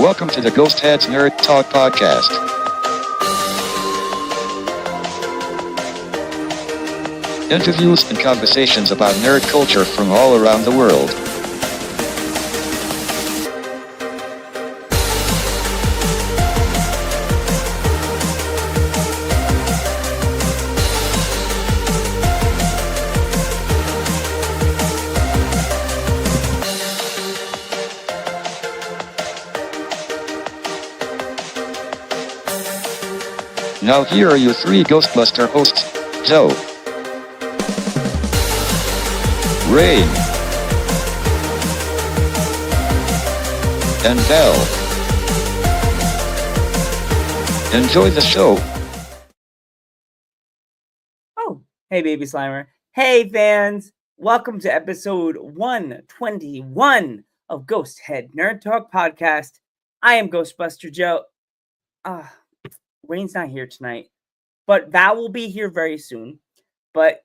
Welcome to the Ghost Heads Nerd Talk Podcast. Interviews and conversations about nerd culture from all around the world. Now here are your three Ghostbuster hosts, Joe, Rain, and Val. Enjoy the show. Oh, hey baby Slimer. Hey fans. Welcome to episode 121 of Ghost Head Nerd Talk Podcast. I am Ghostbuster Joe. Rain's not here tonight, but Val will be here very soon. But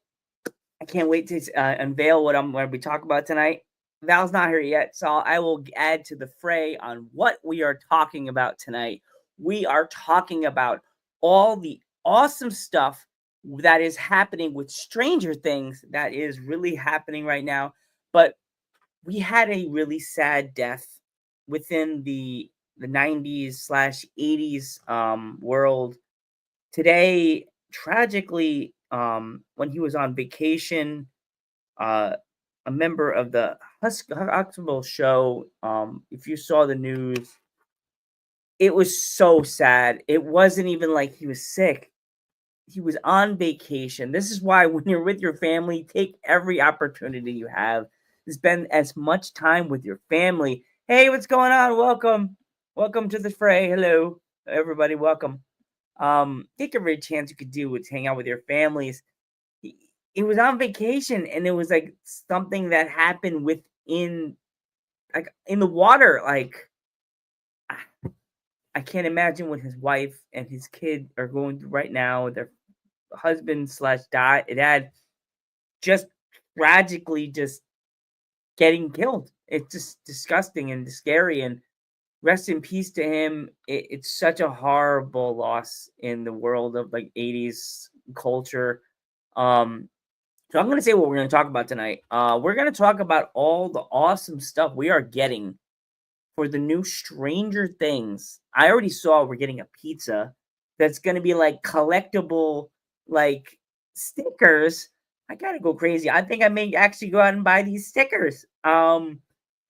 I can't wait to unveil what I'm going to be talking about tonight. Val's not here yet, so I will add to the fray on what we are talking about tonight. We are talking about all the awesome stuff that is happening with Stranger Things that is really happening right now. But we had a really sad death within the 90s/80s world. Today, tragically, when he was on vacation, a member of the Huxtable show, if you saw the news, it was so sad. It wasn't even like he was sick. He was on vacation. This is why when you're with your family, take every opportunity you have to spend as much time with your family. Hey, what's going on? Welcome to the fray. Hello, everybody. Welcome. Take every chance you could do with hang out with your families. He was on vacation, and it was like something that happened within, like in the water. Like I can't imagine what his wife and his kid are going through right now. Their husband/dad just tragically just getting killed. It's just disgusting and scary. And rest in peace to him. It's such a horrible loss in the world of like 80s culture. So I'm going to say what we're going to talk about tonight. We're going to talk about all the awesome stuff we are getting for the new Stranger Things. I already saw we're getting a pizza that's going to be like collectible, like stickers. I got to go crazy. I think I may actually go out and buy these stickers.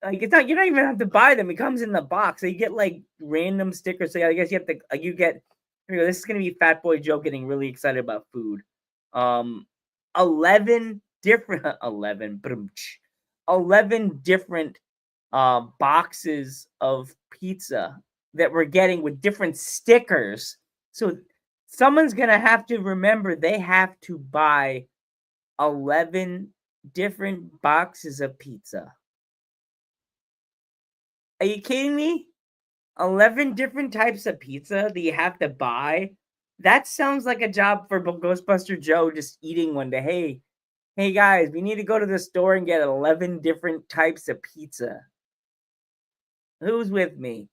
Like it's not, you don't even have to buy them. It comes in the box. So you get like random stickers. So I guess you have to, you get, here we go. This is going to be Fat Boy Joe getting really excited about food. 11 different, 11 different boxes of pizza that we're getting with different stickers. So someone's going to have to remember they have to buy 11 different boxes of pizza. Are you kidding me? 11 different types of pizza that you have to buy? That sounds like a job for Ghostbuster Joe just eating one day. Hey guys, we need to go to the store and get 11 different types of pizza. Who's with me?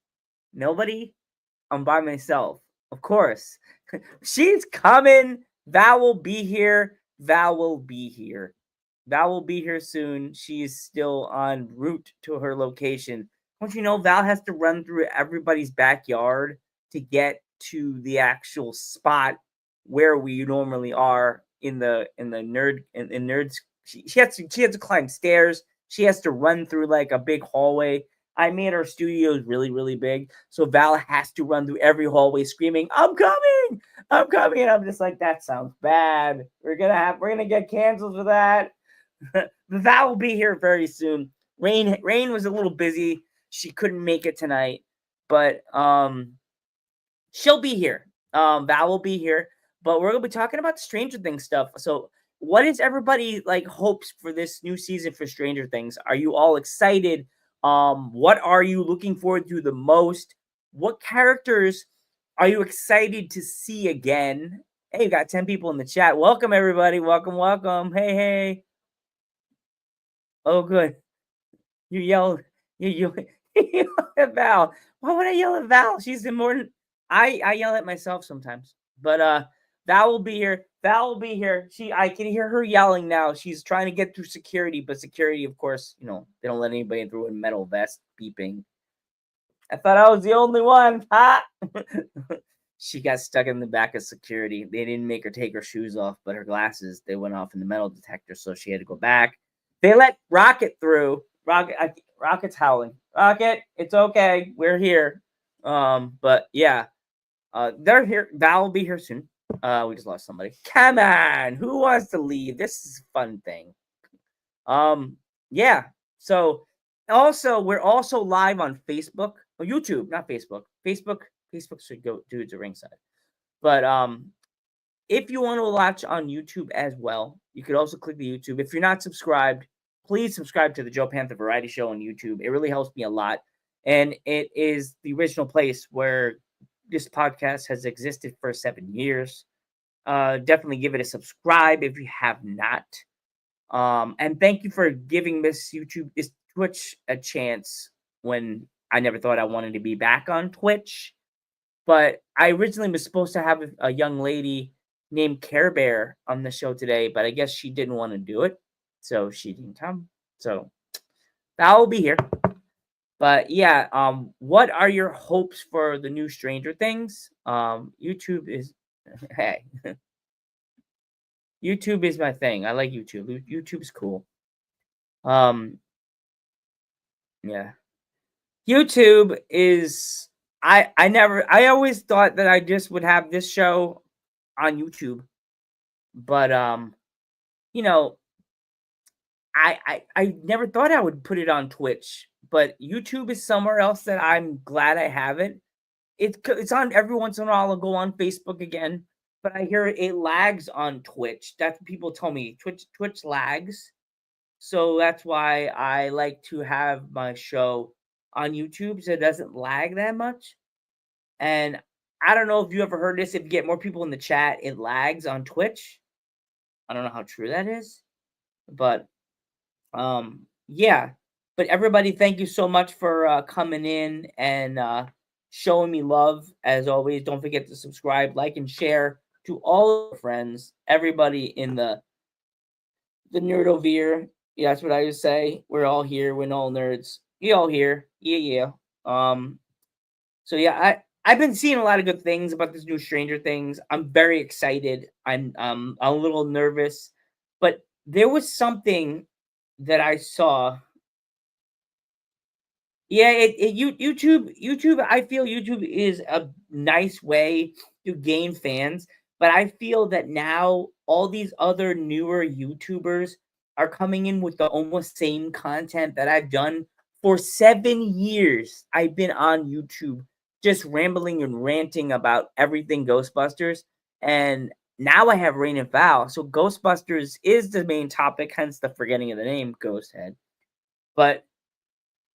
Nobody? I'm by myself. Of course. She's coming. Val will be here. Val will be here soon. She is still en route to her location. Don't you know Val has to run through everybody's backyard to get to the actual spot where we normally are in nerds. She has to climb stairs. She has to run through like a big hallway. I made our studios really, really big, so Val has to run through every hallway screaming, "I'm coming! I'm coming!" And I'm just like, that sounds bad. We're gonna get canceled for that. Val will be here very soon. Rain was a little busy. She couldn't make it tonight, but she'll be here. Val will be here, but we're gonna be talking about Stranger Things stuff. So, what is everybody like hopes for this new season for Stranger Things? Are you all excited? What are you looking forward to the most? What characters are you excited to see again? Hey, you got 10 people in the chat. Welcome everybody. Welcome. Hey. Oh, good. You yelled. You Val. Why would I yell at Val? She's important. I yell at myself sometimes. But Val will be here. Val will be here. I can hear her yelling now. She's trying to get through security, but security, of course, they don't let anybody through in metal vest beeping. I thought I was the only one. Ha! She got stuck in the back of security. They didn't make her take her shoes off, but her glasses, they went off in the metal detector, so she had to go back. They let Rocket through. Rocket's howling. Rocket, it's okay. We're here. But yeah, they're here. Val will be here soon. We just lost somebody. Come on, who wants to leave? This is a fun thing. Yeah. So also, we're also live on Facebook, or YouTube, not Facebook. Facebook should go do it to Ringside. But if you want to watch on YouTube as well, you could also click the YouTube. If you're not subscribed, please subscribe to the Joe Panther Variety Show on YouTube. It really helps me a lot. And it is the original place where this podcast has existed for 7 years. Definitely give it a subscribe if you have not. And thank you for giving this Twitch a chance when I never thought I wanted to be back on Twitch. But I originally was supposed to have a young lady named Care Bear on the show today, but I guess she didn't want to do it, so she didn't come. So that will be here. But yeah, what are your hopes for the new Stranger Things? YouTube is hey. YouTube is my thing. I like YouTube. YouTube's cool. Yeah. YouTube is I always thought that I just would have this show on YouTube. But you know, I never thought I would put it on Twitch, but YouTube is somewhere else that I'm glad I have it. It's on every once in a while. I'll go on Facebook again, but I hear it lags on Twitch. That's what people tell me. Twitch lags. So that's why I like to have my show on YouTube so it doesn't lag that much. And I don't know if you ever heard this. If you get more people in the chat, it lags on Twitch. I don't know how true that is, but yeah. But everybody, thank you so much for coming in and showing me love. As always, don't forget to subscribe, like, and share to all your friends. Everybody in the Nerdovere. Yeah, that's what I would say. We're all here. We're all nerds. You all here. Yeah. So yeah, I've been seeing a lot of good things about this new Stranger Things. I'm very excited. I'm a little nervous, but there was something that I saw. Yeah, YouTube. I feel YouTube is a nice way to gain fans, but I feel that now all these other newer YouTubers are coming in with the almost same content that I've done for 7 years. I've been on YouTube just rambling and ranting about everything Ghostbusters, and now I have Rain and Foul. So Ghostbusters is the main topic, hence the forgetting of the name Ghost Head. But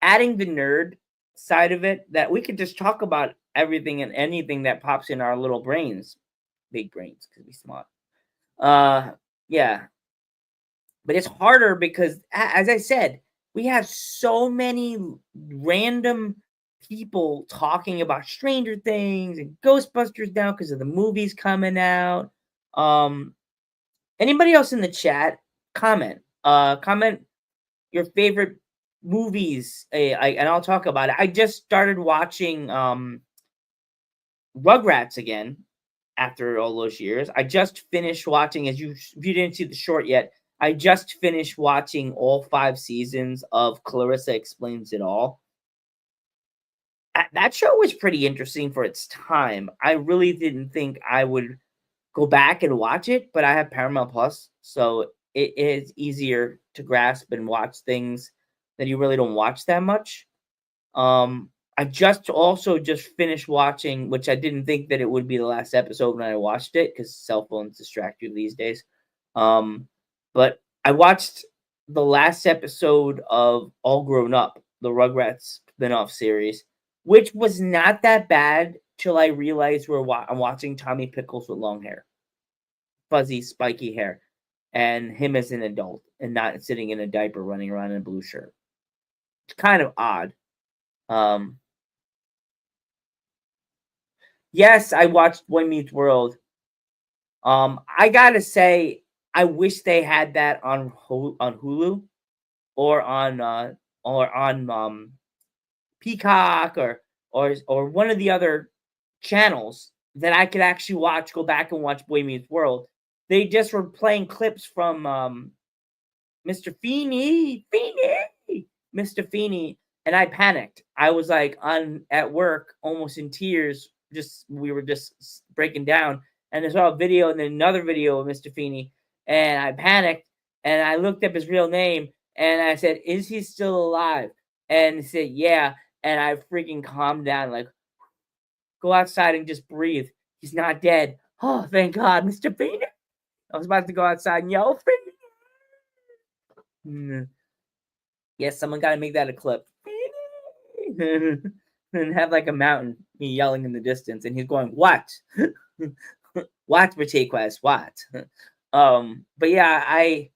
adding the nerd side of it, that we could just talk about everything and anything that pops in our little brains, big brains, because we smart. Yeah, but it's harder because, as I said, we have so many random people talking about Stranger Things and Ghostbusters now because of the movies coming out. Anybody else in the chat? Comment. Comment your favorite movies, and I'll talk about it. I just started watching Rugrats again after all those years. I just finished watching, if you didn't see the short yet, I just finished watching all 5 seasons of Clarissa Explains It All. That show was pretty interesting for its time. I really didn't think I would go back and watch it, but I have Paramount Plus, so it is easier to grasp and watch things that you really don't watch that much. I just finished watching, which I didn't think that it would be the last episode when I watched it, because cell phones distract you these days. But I watched the last episode of All Grown Up, the Rugrats spin-off series, which was not that bad till I realized I'm watching Tommy Pickles with long hair, fuzzy, spiky hair, and him as an adult and not sitting in a diaper running around in a blue shirt. It's kind of odd. Yes, I watched Boy Meets World. I gotta say, I wish they had that on Hulu or on Peacock or one of the other channels that I could actually go back and watch Boy Meets World. They just were playing clips from Mr. Feeney, Mr. Feeney, and I panicked. I was like on at work, almost in tears. Just we were just breaking down, and I saw a video and then another video of Mr. Feeney, and I panicked and I looked up his real name and I said, "Is he still alive?" And he said, "Yeah." And I freaking calmed down, like, go outside and just breathe. He's not dead. Oh, thank God, Mr. Feeney. I was about to go outside and yell, Feeney. Yes, someone got to make that a clip. And have like a mountain, me yelling in the distance, and he's going, "What? What, Martinez? What?" But yeah, I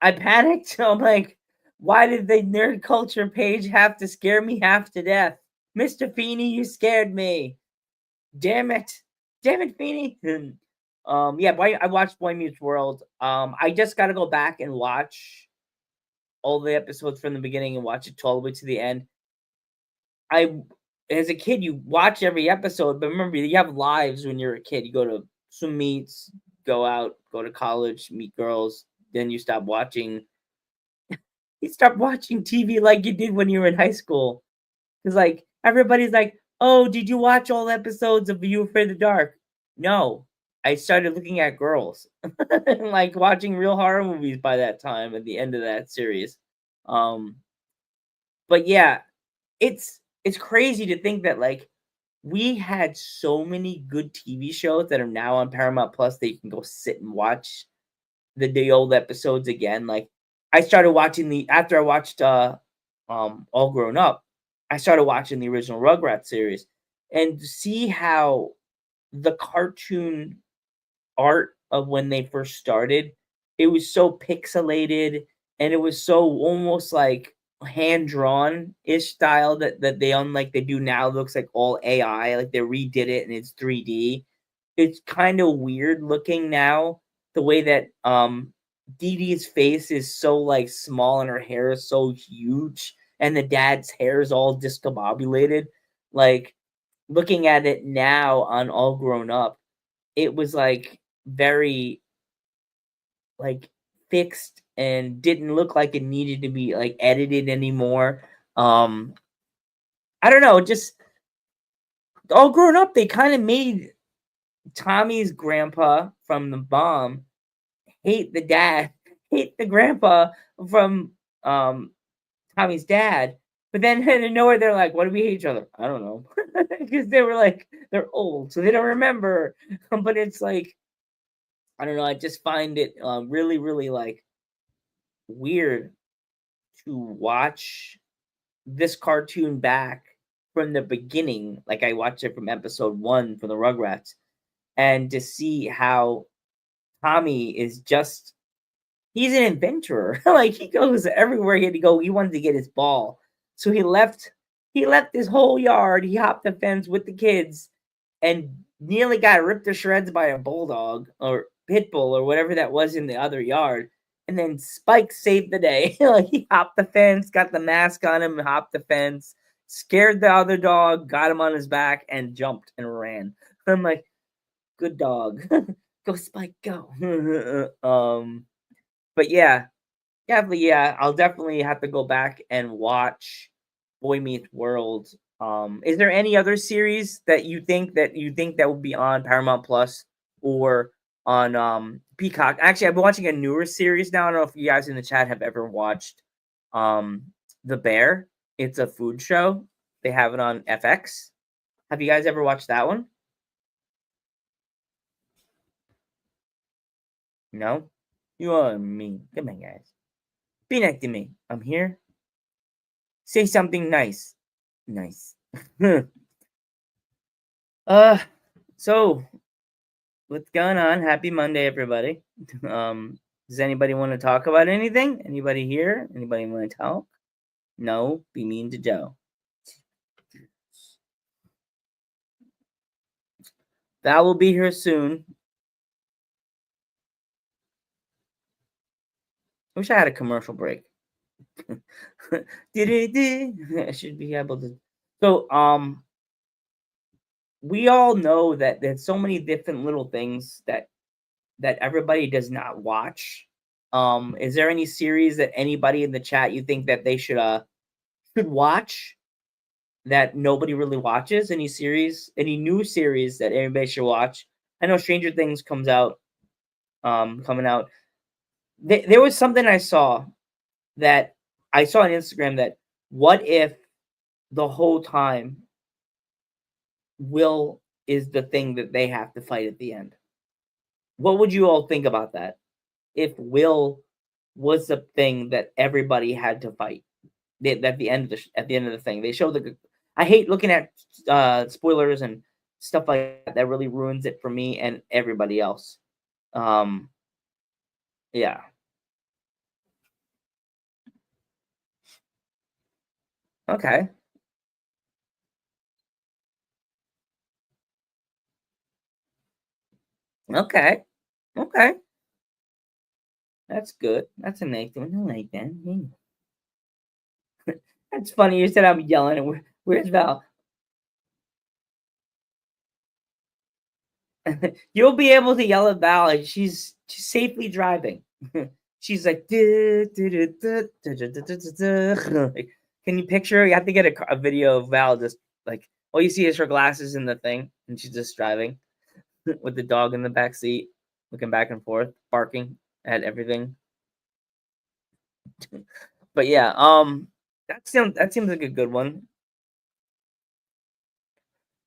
panicked. I'm like, why did the nerd culture page have to scare me half to death? Mr. Feeney, you scared me. Damn it. Damn it, Feeney. Yeah, I watched Boy Meets World. I just gotta go back and watch all the episodes from the beginning and watch it all the way to the end. As a kid, you watch every episode, but remember, you have lives when you're a kid. You go to swim meets, go out, go to college, meet girls. Then you stop watching. You stop watching TV like you did when you were in high school. Because like everybody's like, "Oh, did you watch all episodes of You Afraid of the Dark?" No, I started looking at girls, like watching real horror movies by that time. At the end of that series, um, but yeah, it's crazy to think that like we had so many good TV shows that are now on Paramount Plus that you can go sit and watch the old episodes again. Like I started watching the after I watched All Grown Up, I started watching the original Rugrats series and to see how the cartoon art of when they first started, it was so pixelated and it was so almost like hand drawn ish style that they unlike they do now looks like all AI, like they redid it and it's 3D. It's kind of weird looking now the way that Dee Dee's face is so like small and her hair is so huge and the dad's hair is all discombobulated. Like looking at it now on All Grown Up, it was like very like fixed and didn't look like it needed to be like edited anymore. Um I don't know, just All Grown Up they kind of made Tommy's grandpa from the bomb hate the dad, hate the grandpa from Tommy's dad. But then out of nowhere, they're like, "Why do we hate each other?" I don't know, because they were like they're old, so they don't remember. But it's like I don't know. I just find it really, really like weird to watch this cartoon back from the beginning. Like I watched it from episode one for the Rugrats, and to see how Tommy is just he's an inventor. Like he goes everywhere he had to go. He wanted to get his ball. So he left his whole yard. He hopped the fence with the kids and nearly got ripped to shreds by a bulldog or pit bull or whatever that was in the other yard. And then Spike saved the day. Like he hopped the fence, got the mask on him, hopped the fence, scared the other dog, got him on his back, and jumped and ran. I'm like, good dog. Go Spike, go. But yeah, definitely, yeah, I'll definitely have to go back and watch Boy Meets World. Is there any other series that you think that would be on Paramount Plus or on Peacock? Actually, I've been watching a newer series now. I don't know if you guys in the chat have ever watched um The Bear. It's a food show. They have it on FX. Have you guys ever watched that one? No? You are mean. Come on, guys. Be nice to me. I'm here. Say something nice. Nice. uh so what's going on? Happy Monday, everybody. Does anybody want to talk about anything? Anybody here? Anybody want to talk? No, be mean to Joe. That will be here soon. Wish I had a commercial break. I should be able to. So, we all know that there's so many different little things that everybody does not watch. Is there any series that anybody in the chat you think that they should watch that nobody really watches? Any series, any new series that everybody should watch? I know Stranger Things comes out, coming out. There was something I saw that I saw on Instagram that what if the whole time Will is the thing that they have to fight at the end? What would you all think about that? If Will was the thing that everybody had to fight at the end of the thing, they show the. I hate looking at spoilers and stuff like that. That really ruins it for me and everybody else. Yeah. Okay. Okay. Okay. That's good. That's a nice one. I like that. That's funny. You said I'm yelling. And where's Val? You'll be able to yell at Val, and she's safely driving. She's like, "Duh, duh, duh, duh, duh, duh, duh, duh, duh, duh." Like, can you picture? You have to get a video of Val just like all you see is her glasses in the thing, and she's just driving with the dog in the back seat, looking back and forth, barking at everything. But yeah, that seems like a good one.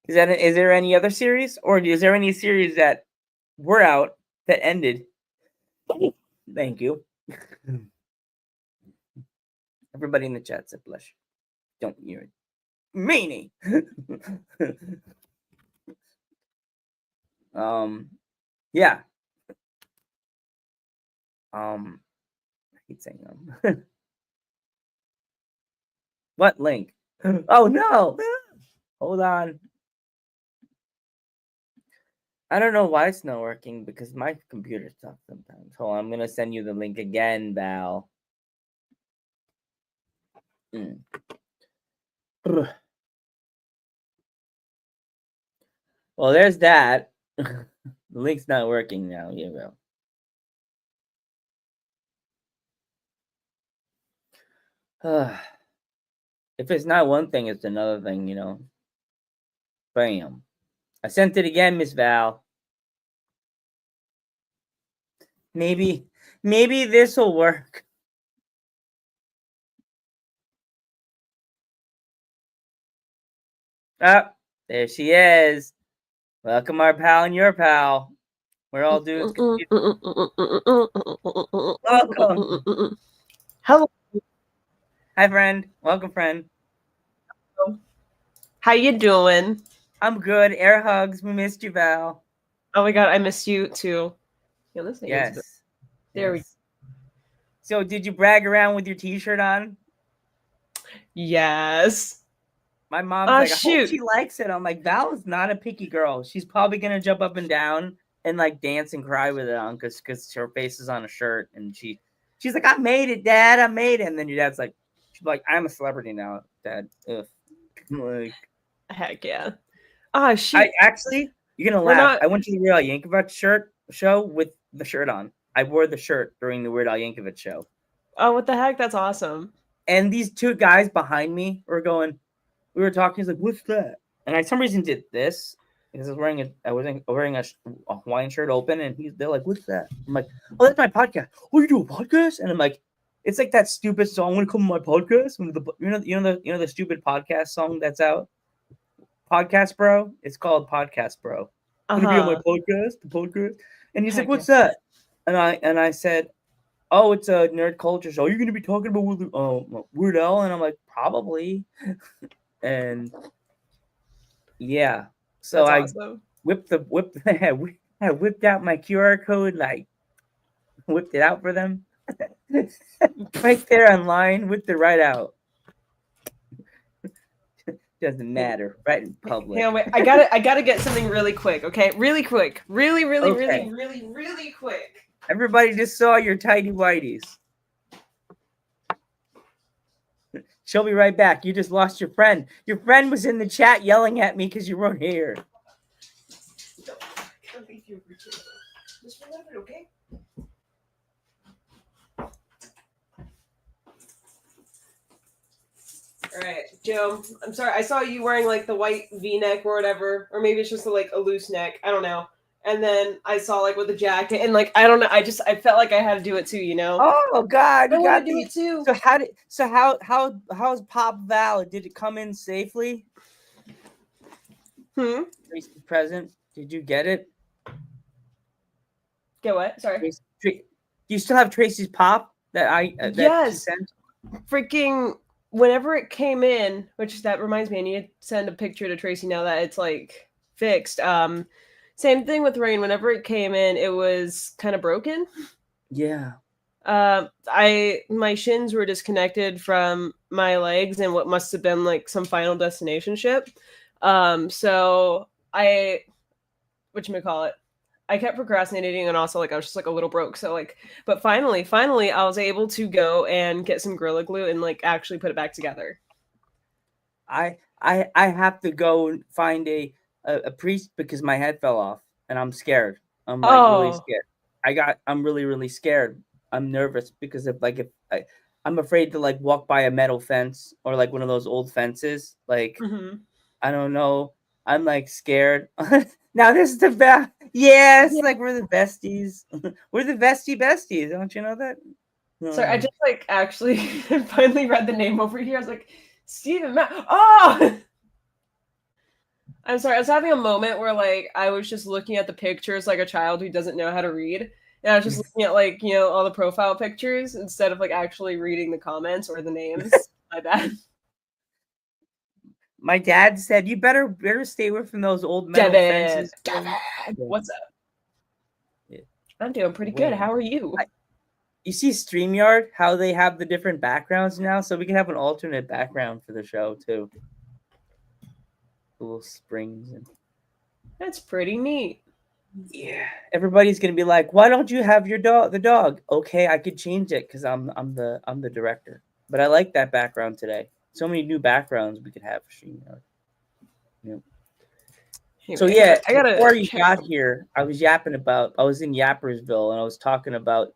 Is there any other series, or is there any series that were out that ended? Thank you. Everybody in the chat said blush. Don't hear it. Meanie. Yeah. I hate saying What link? Oh no. Hold on. I don't know why it's not working because my computer sucks sometimes. Hold on, I'm gonna send you the link again, Val. Well, there's that. The link's not working now. Here we go. If it's not one thing, it's another thing, Bam. I sent it again, Miss Val. Maybe this will work. Ah, there she is. Welcome, our pal and your pal. We're all dudes. Welcome. Hello. Hi, friend. Welcome, friend. How you doing? I'm good. Air hugs. We missed you, Val. Oh my god, I missed you too. Yeah, this thing is good. Yes. There we Yes. So, did you brag around with your T-shirt on? Yes. My mom's like, I hope shoot. she likes it. I'm like, Val is not a picky girl. She's probably gonna jump up and down and like dance and cry with it on because her face is on a shirt, and she's like, I made it, Dad. I made it. And then your dad's like, she's like, I'm a celebrity now, Dad. Ugh. Like, Heck yeah. Ah, shoot. I actually, you're gonna We're laugh. not- I went to the Weird Al Yankovic show with the shirt on. I wore the shirt during the Weird Al Yankovic show. Oh, what the heck? That's awesome. And these two guys behind me were going. We were talking. He's like, "What's that?" And I, for some reason, did this because I was wearing a Hawaiian shirt open, and they're like, "What's that?" I'm like, "Oh, that's my podcast." Oh, you do a podcast? And I'm like, "It's like that stupid song. Want to come to my podcast?" The stupid podcast song that's out. Podcast Bro. It's called Podcast Bro. Want to be on my podcast? The podcast. And he's like, "What's that?" And I said, "Oh, it's a nerd culture show. Are you going to be talking about Weird Al?" And I'm like, "Probably." And yeah, so That's I awesome. I whipped out my QR code, like whipped it out for them, right there online, whipped it right out. Doesn't matter. Right in public. Hang on, wait. I gotta get something really quick. Okay, really quick. Really Okay. quick. Everybody just saw your tidy whities. She'll be right back. You just lost your friend. Your friend was in the chat yelling at me because you weren't here. Just remember it, okay? All right, Joe. I'm sorry. I saw you wearing like the white V-neck or whatever, or maybe it's just like a loose neck. I don't know. And then I saw like with the jacket, and like I don't know. I felt like I had to do it too. You know? Oh God, I you want got to do the. it too. So how's Pop Val? Did it come in safely? Tracy's present. Did you get it? Get what? Sorry. Do you still have Tracy's pop that that Yes. she sent? Freaking whenever it came in, which that reminds me, I need to send a picture to Tracy now that it's like fixed. Same thing with Rain. Whenever it came in, it was kind of broken. Yeah. My shins were disconnected from my legs and what must have been like some Final Destination ship. So whatchamacallit, I kept procrastinating, and also like I was just like a little broke. So like, but finally I was able to go and get some Gorilla Glue and like actually put it back together. I have to go and find a priest because my head fell off and I'm scared. I'm like really scared. I'm really scared. I'm nervous because I'm afraid to like walk by a metal fence or like one of those old fences. Like I don't know. I'm like scared. Now this is the best. Yes, like we're the besties. We're the besties. Don't you know that? Sorry, I just like actually finally read the name over here. I was like, Stephen Matt. Oh, I'm sorry. I was having a moment where like I was just looking at the pictures like a child who doesn't know how to read. And I was just looking at like, you know, all the profile pictures instead of like actually reading the comments or the names. My bad. My dad said, "You better stay away from those old metal fences." Devin, what's up? Yeah. I'm doing pretty good. How are you? You see StreamYard, how they have the different backgrounds now, so we can have an alternate background for the show too. Little springs and that's pretty neat. Yeah, everybody's gonna be like, "Why don't you have your dog? The dog?" Okay, I could change it because I'm the director. But I like that background today. So many new backgrounds we could have for StreamYard. Yeah. So yeah, before you got here, I was in Yappersville and I was talking about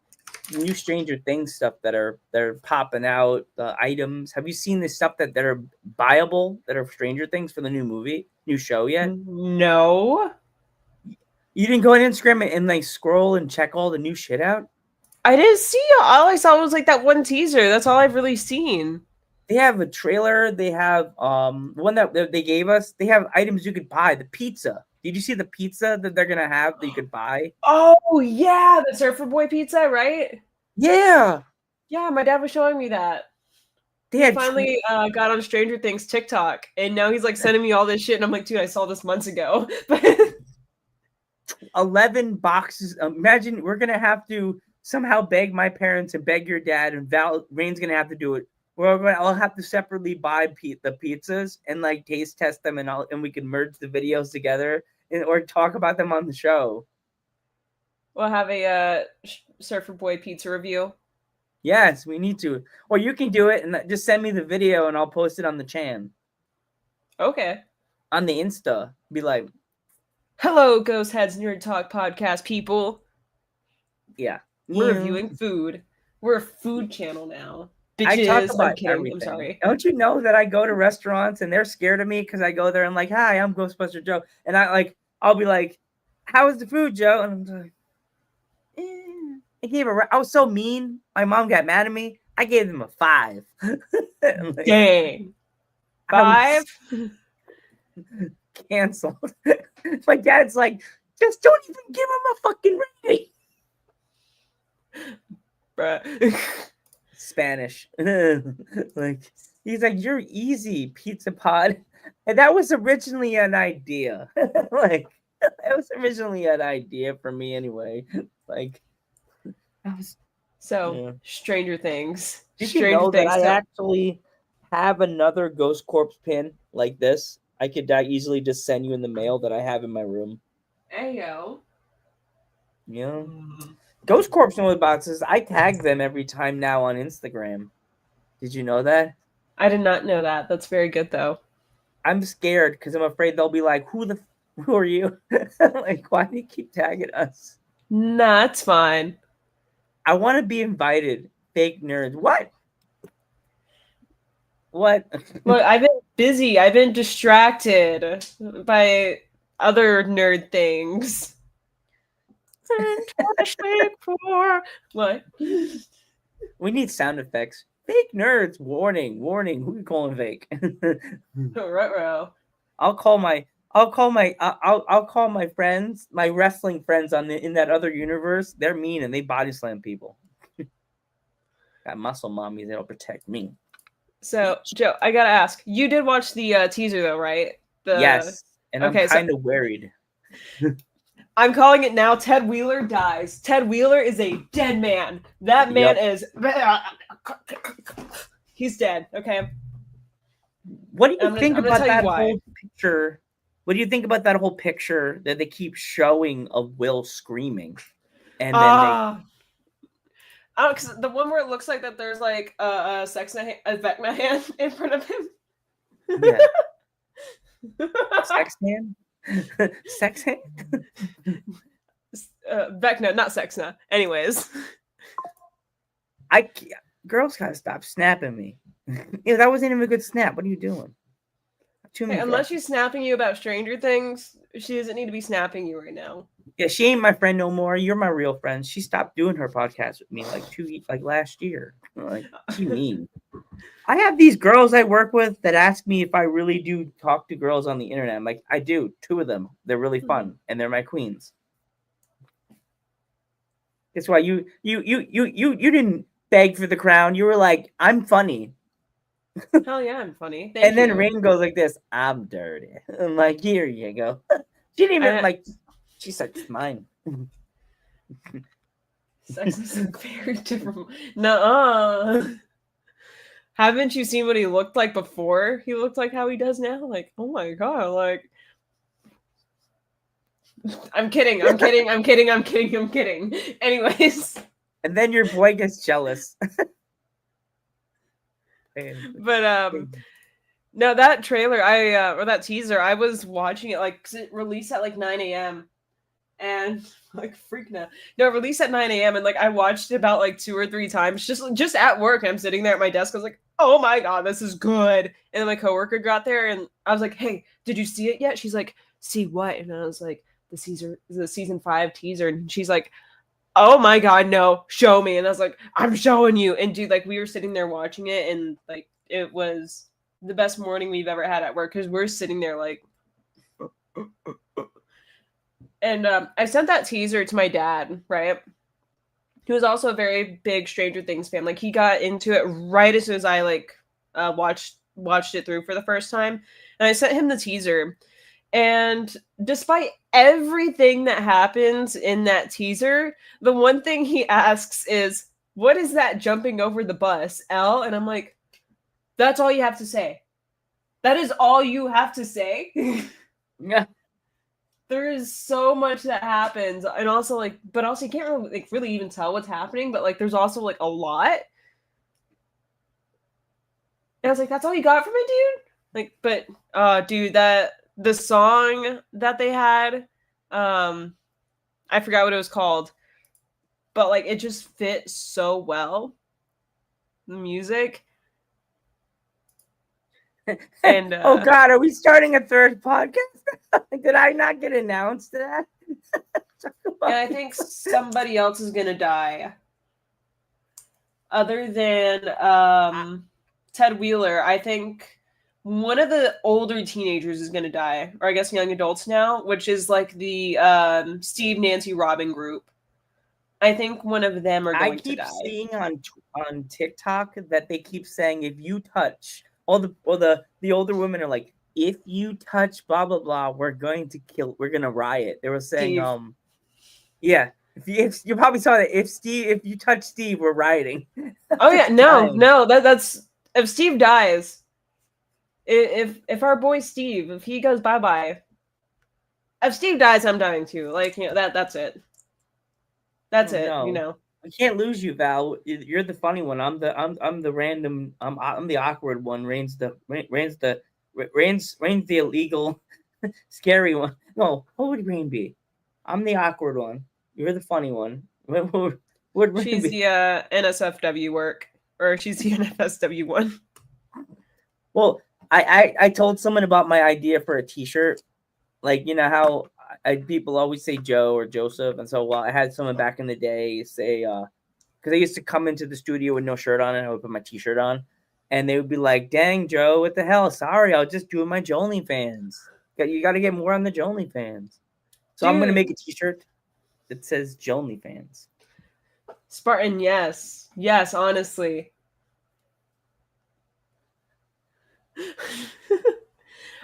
new Stranger Things stuff that are popping out, the items. Have you seen the stuff that are buyable that are Stranger Things for the new show yet? No. You didn't go on Instagram and like scroll and check all the new shit out? I didn't see. All I saw was like that one teaser. That's all I've really seen. They have a trailer. They have one that they gave us. They have items you could buy. The pizza. Did you see the pizza that they're gonna have that you could buy? Oh yeah, the Surfer Boy pizza, right? Yeah. Yeah, my dad was showing me that. He finally got on Stranger Things TikTok, and now he's like sending me all this shit, and I'm like, dude, I saw this months ago. 11 boxes. Imagine we're gonna have to somehow beg my parents and beg your dad, and Rain's gonna have to do it. I'll have to separately buy the pizzas and like taste test them, and we can merge the videos together or talk about them on the show. We'll have a Surfer Boy pizza review. Yes, we need to. Or you can do it and just send me the video and I'll post it on the chan. Okay. On the Insta. Be like, hello, Ghost Heads Nerd Talk podcast people. Yeah. We're reviewing food. We're a food channel now. Bitches. I talk about everything. I'm sorry. Don't you know that I go to restaurants and they're scared of me because I go there and like, hi, I'm Ghostbuster Joe. And I'll be like, how was the food, Joe? And I'm like, I was so mean. My mom got mad at me. I gave them a 5. Like, dang. 5? Canceled. My dad's like, just don't even give him a fucking rating. Bruh. Spanish. Like, he's like, you're easy, Pizza Pod. And that was originally an idea. Like, that was originally an idea for me anyway. Like, Stranger Things. Did you know that I actually have another Ghost Corpse pin like this, I could easily just send you in the mail that I have in my room. Ayo. You know? Ghost Corpse knows about this. I tag them every time now on Instagram. Did you know that? I did not know that. That's very good though. I'm scared because I'm afraid they'll be like, who are you? Like, why do you keep tagging us? Nah, it's fine. I want to be invited. Fake nerds. What? What? Look, I've been busy. I've been distracted by other nerd things. What? We need sound effects. Fake nerds. Warning. Warning. Who you calling fake? Ruh-roh. I'll call my friends, my wrestling friends in that other universe. They're mean and they body slam people. Got muscle mommies that'll protect me. So, Joe, I gotta ask. You did watch the teaser, though, right? Yes, and okay, I'm kind of worried. I'm calling it now. Ted Wheeler dies. Ted Wheeler is a dead man. That man is. He's dead. Okay. What do you think about that why. whole picture? What do you think about that whole picture that they keep showing of Will screaming, and then Oh, because the one where it looks like that there's like a Vecna hand in front of him. Yeah. Sex hand? Sex hand? Vecna, not Sexna. Anyways. Girls gotta stop snapping me. Yeah, that wasn't even a good snap. What are you doing? Unless she's snapping you about Stranger Things, she doesn't need to be snapping you right now. Yeah, she ain't my friend no more. You're my real friend. She stopped doing her podcast with me like last year. Like, she mean. I have these girls I work with that ask me if I really do talk to girls on the internet. I'm like, I do. 2 of them. They're really fun, and they're my queens. That's why you didn't beg for the crown. You were like, I'm funny. Hell yeah, I'm funny. Thank you. Then Rain goes like this, I'm dirty. I'm like, here you go. She didn't even she said, it's mine. Sex is very different. Nuh-uh. Haven't you seen what he looked like before he looked like how he does now? Like, oh my god, like I'm kidding. Anyways. And then your boy gets jealous. But no, that trailer or that teaser, I was watching it like, 'cause it released at like 9 a.m. and like freak now. No, it released at 9 a.m. and like I watched it about like 2 or 3 times just at work. And I'm sitting there at my desk. I was like, oh my god, this is good. And then my coworker got there and I was like, hey, did you see it yet? She's like, see what? And I was like, the season 5 teaser. And she's like, oh my god, no, show me. And I was like, I'm showing you. And dude, like we were sitting there watching it and like it was the best morning we've ever had at work because we're sitting there like and I sent that teaser to my dad, right? He was also a very big Stranger Things fan. Like he got into it right as soon as I like watched it through for the first time. And I sent him the teaser. And despite everything that happens in that teaser, the one thing he asks is, what is that jumping over the bus, Elle? And I'm like, that's all you have to say. That is all you have to say. Yeah. There is so much that happens. And also like, but also you can't really even tell what's happening, but like there's also like a lot. And I was like, that's all you got for me, dude? Like, but dude, the song that they had, I forgot what it was called, but like it just fit so well. The music. And oh god, are we starting a 3rd podcast? Did I not get announced to that? And I think somebody else is gonna die. Other than Ted Wheeler, I think one of the older teenagers is gonna die, or I guess young adults now, which is like the Steve, Nancy, Robin group. I think one of them are going to die. I keep seeing on TikTok that they keep saying if you touch the older women are like, if you touch blah blah blah, we're gonna riot. They were saying Steve. Yeah. If you probably saw that if you touch Steve, we're rioting. Oh yeah, no, that's If Steve dies, if our boy Steve, if he goes bye-bye, if Steve dies, I'm dying too. Like, that's it. That's Oh, it, no. We can't lose you, Val. You're the funny one. I'm the random. I'm the awkward one. Rain's the illegal, scary one. No, what would Rain be? I'm the awkward one. You're the funny one. What would Rain She's be? the NSFW work, or she's the NFSW one. Well, I told someone about my idea for a T-shirt. Like, you know how people always say Joe or Joseph, and so I had someone back in the day say because I used to come into the studio with no shirt on and I would put my T-shirt on, and they would be like, "Dang, Joe, what the hell? Sorry, I'll just do my Jolene fans. You got to get more on the Jolene fans." So I'm gonna Dude. make a T-shirt that says Jolene fans. Spartan, yes, honestly.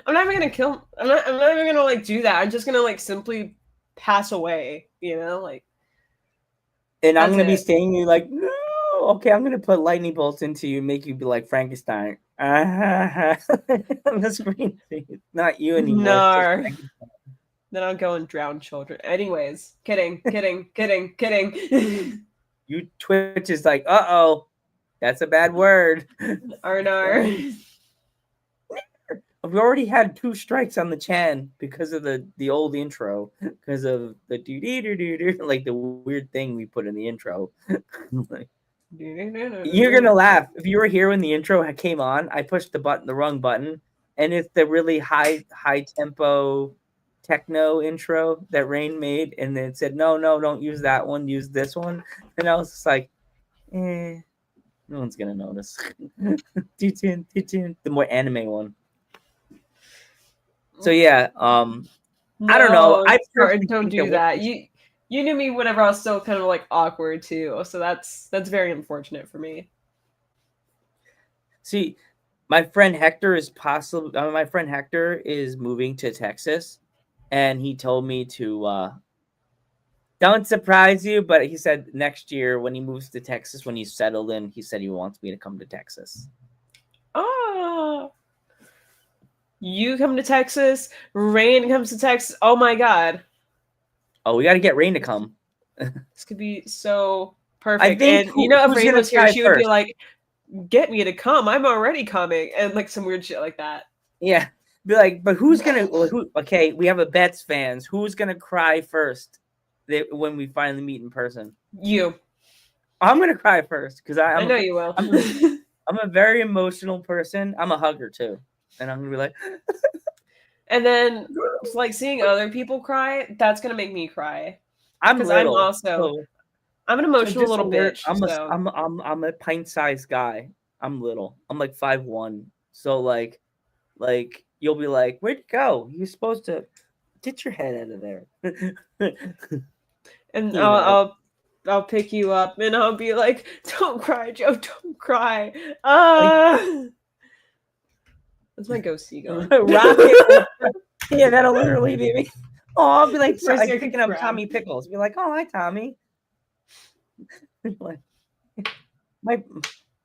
I'm not even gonna kill. I'm not even gonna like do that. I'm just gonna like simply pass away. Like. And I'm That's gonna be it. staying you like, no, okay, I'm gonna put lightning bolts into you, make you be like Frankenstein. On the screen, it's not you anymore. It's just No. Frankenstein. Then I'll go and drown children. Anyways, kidding. You Twitch is like, uh-oh, that's a bad word. Arnar. We already had 2 strikes on the Chan because of the old intro, because of the doo-doo-doo-doo, like the weird thing we put in the intro. Like, you're gonna laugh. If you were here when the intro came on, I pushed the wrong button, and it's the really high tempo techno intro that Rain made, and then it said, no, don't use that one, use this one. And I was just like, no one's gonna notice. The more anime one. So yeah, I don't know. I don't do that. You knew me whenever I was still kind of like awkward too, so that's very unfortunate for me. See, my friend Hector is moving to Texas, and he told me to don't surprise you, but he said next year when he moves to Texas, when he's settled in, he said he wants me to come to Texas. Oh. You come to Texas, Rain comes to Texas. Oh my god. Oh, we got to get Rain to come. This could be so perfect. I think and if Rain was here, she would be like, get me to come. I'm already coming. And like some weird shit like that. Yeah. Be like, but who's going to, okay, we have a Betts fans. Who's going to cry first when we finally meet in person? You. I'm going to cry first because I know you will. I'm a very emotional person. I'm a hugger too. And I'm gonna be like, and then like seeing other people cry, that's gonna make me cry. I'm little. I'm an emotional little bitch. I'm a pint-sized guy. I'm little. I'm like 5'1". So like you'll be like, where'd you go? You're supposed to get your head out of there. And I'll pick you up and I'll be like, don't cry, Joe, don't cry. That's my ghost seagull. Rocket. Yeah, that'll literally be me. Oh, I'll be like picking up Tommy Pickles. Be like, oh, hi, Tommy.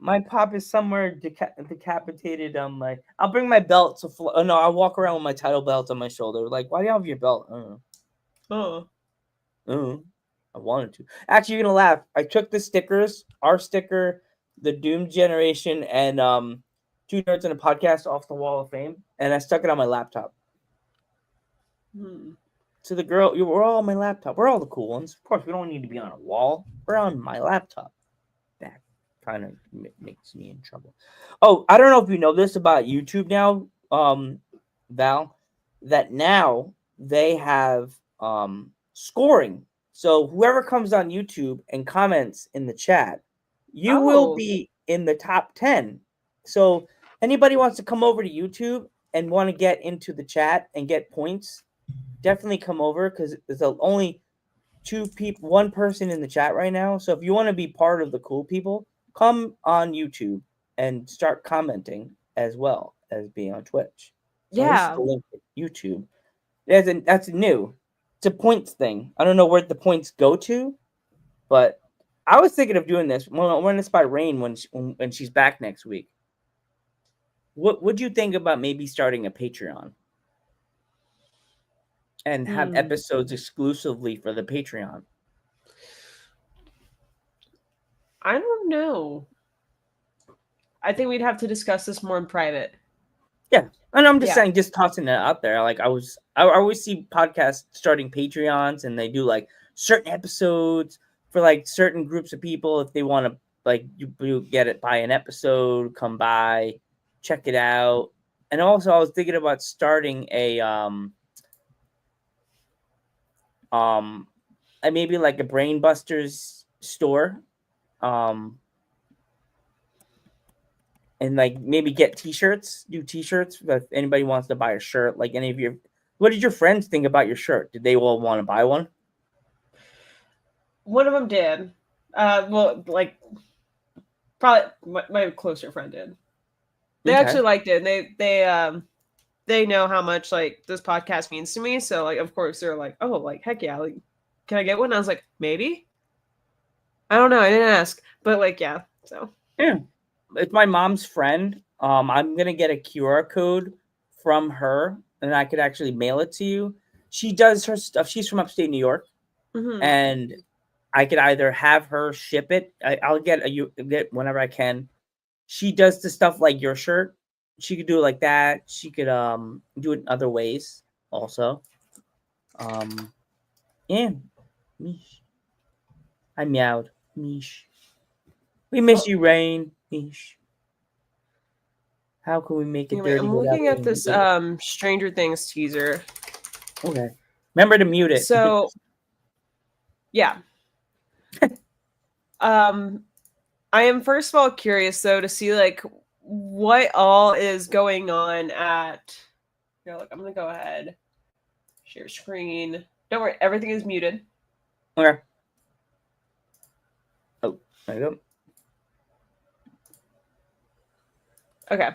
my pop is somewhere decapitated. I'll bring my belt to no, I'll walk around with my title belt on my shoulder. Like, why do you have your belt? I don't know. I wanted to. Actually, you're gonna laugh. I took the stickers, our sticker, the Doom Generation, and 2 Nerds in a Podcast off the Wall of Fame, and I stuck it on my laptop. So the girl, we're all on my laptop. We're all the cool ones. Of course, we don't need to be on a wall. We're on my laptop. That kind of makes me in trouble. Oh, I don't know if you know this about YouTube now, Val, that now they have scoring. So whoever comes on YouTube and comments in the chat, you will be in the top 10. So anybody wants to come over to YouTube and want to get into the chat and get points, definitely come over because there's only 2 people, 1 person in the chat right now. So if you want to be part of the cool people, come on YouTube and start commenting as well as being on Twitch. So yeah. The link to YouTube. That's new. It's a points thing. I don't know where the points go to, but I was thinking of doing this. We'll run this by Rain when she's back next week. what would you think about maybe starting a Patreon and have episodes exclusively for the Patreon? I don't know. I think we'd have to discuss this more in private. Yeah. And I'm just Yeah. saying, just tossing it out there. Like I always see podcasts starting Patreons and they do like certain episodes for like certain groups of people. If they want to like you get it by an episode, come by, check it out. And also I was thinking about starting a maybe like a Brainbusters store. And like maybe get t-shirts, do t-shirts if anybody wants to buy a shirt. Like any of your, what did your friends think about your shirt? Did they all want to buy one? One of them did. Well, like probably my closer friend did. They actually liked it. And they know how much like this podcast means to me. So like, of course, they're like, oh, like heck yeah, like can I get one? And I was like, maybe. I don't know. I didn't ask, but like, yeah. So yeah, it's my mom's friend. I'm gonna get a QR code from her, and I could actually mail it to you. She does her stuff. She's from upstate New York, and I could either have her ship it. I'll get get whenever I can. She does the stuff like your shirt. She could do it like that. She could do it in other ways also. Yeah. Mish. I meowed. Mish. We miss you, Rain. Mish. How can we make it anyway, dirty? I'm looking at this Stranger Things teaser. Okay. Remember to mute it. So yeah. I am first of all curious though to see like what all is going on at look, I'm gonna go ahead. Share screen. Don't worry, everything is muted. Okay. Oh, there you go. Okay.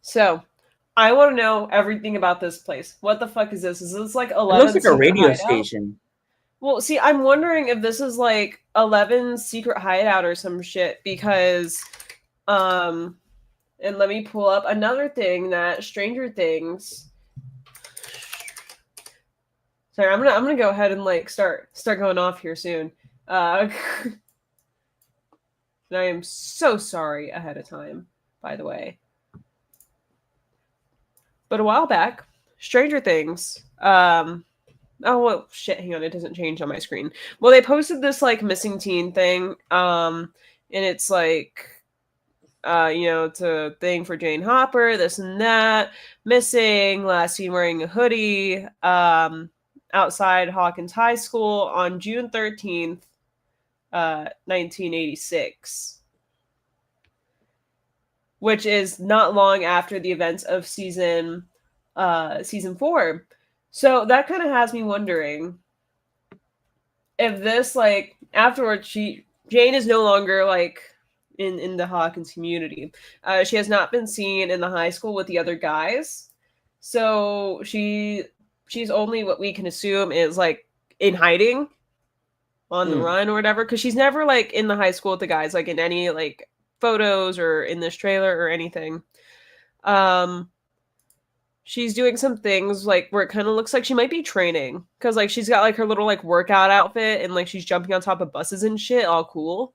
So I want to know everything about this place. What the fuck is this? Is this like 11? It looks like a radio station. Well, see, I'm wondering if this is like 11's secret hideout or some shit because and let me pull up another thing that Stranger Things. Sorry, I'm gonna go ahead and like start going off here soon. And I am so sorry ahead of time, by the way. But a while back, Stranger Things. Oh well, shit. Hang on, it doesn't change on my screen. Well, they posted this like missing teen thing, and it's like, it's a thing for Jane Hopper, this and that, missing, last seen wearing a hoodie, outside Hawkins High School on June 13th, 1986. Which is not long after the events of season 4. So that kind of has me wondering if this, like, afterwards, Jane is no longer, like, in the Hawkins community. She has not been seen in the high school with the other guys. So she's only, what we can assume, is, like, in hiding on the run or whatever. Because she's never, like, in the high school with the guys, like, in any, like, photos or in this trailer or anything. She's doing some things like where it kind of looks like she might be training because like she's got like her little like workout outfit and like she's jumping on top of buses and shit, all cool.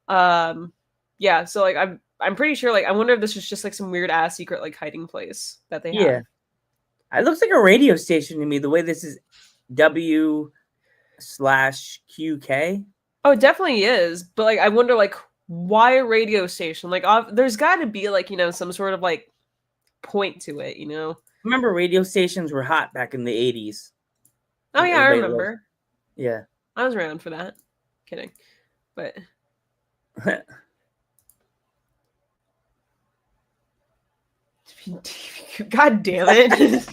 Yeah, so like I'm pretty sure like I wonder if this is just like some weird ass secret like hiding place that they have. Yeah, it looks like a radio station to me. The way this is W/QK. Oh, it definitely is, but like I wonder like why a radio station? Like there's got to be like some sort of like point to it, Remember radio stations were hot back in the 80s. Oh yeah, I remember. Yeah. I was around for that. Kidding. But God damn it.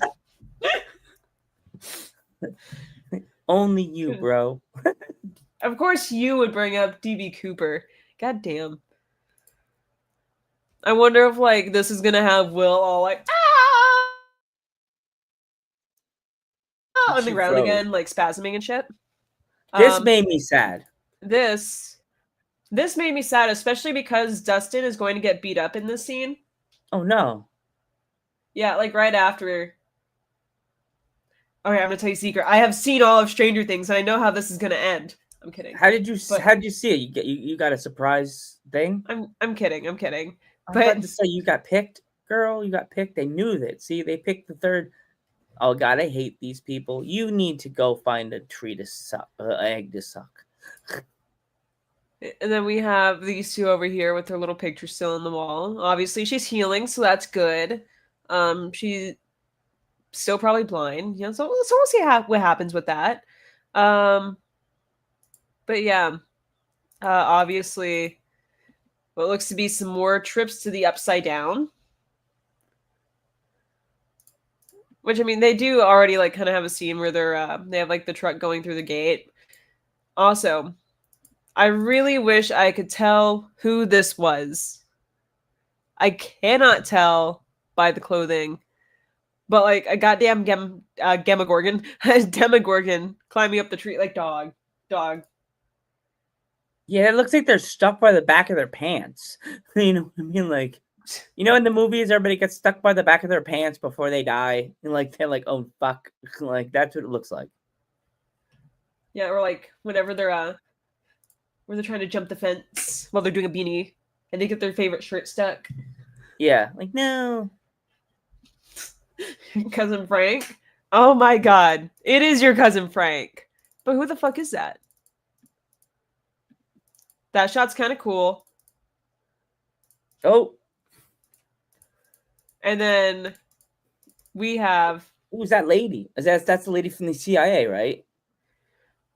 Only you, bro. Of course you would bring up DB Cooper. God damn. I wonder if like this is gonna have Will all like on the ground again, like spasming and shit. This made me sad. This made me sad, especially because Dustin is going to get beat up in this scene. Oh no. Yeah, like right after. Okay, I'm gonna tell you a secret. I have seen all of Stranger Things, and I know how this is gonna end. I'm kidding. How did you But how did you see it? You got a surprise thing? I'm kidding. I'm kidding. I'm But about to say you got picked, girl. You got picked. They knew that. See, they picked the third. Oh God, I hate these people. You need to go find a tree to suck, egg to suck. and then we have these two over here with their little picture still on the wall. Obviously, she's healing, so that's good. She's still probably blind, you know. So we'll see what happens with that. Um, but yeah, obviously, what looks to be some more trips to the Upside Down. Which I mean, they do already like kind of have a scene where they have like the truck going through the gate. Also, I really wish I could tell who this was. I cannot tell by the clothing, but like a goddamn Demogorgon, Demogorgon climbing up the tree like dog. Yeah, it looks like they're stuck by the back of their pants. You know what I mean? Like, you know, in the movies, everybody gets stuck by the back of their pants before they die, and like they're like, "Oh fuck!" Like that's what it looks like. Yeah, or like whenever they're trying to jump the fence while they're doing a beanie and they get their favorite shirt stuck. Yeah, like no. Cousin Frank. Oh my god, it is your cousin Frank. But who the fuck is that? That shot's kind of cool. Oh, And then we have who's that lady? That's the lady from the CIA, right?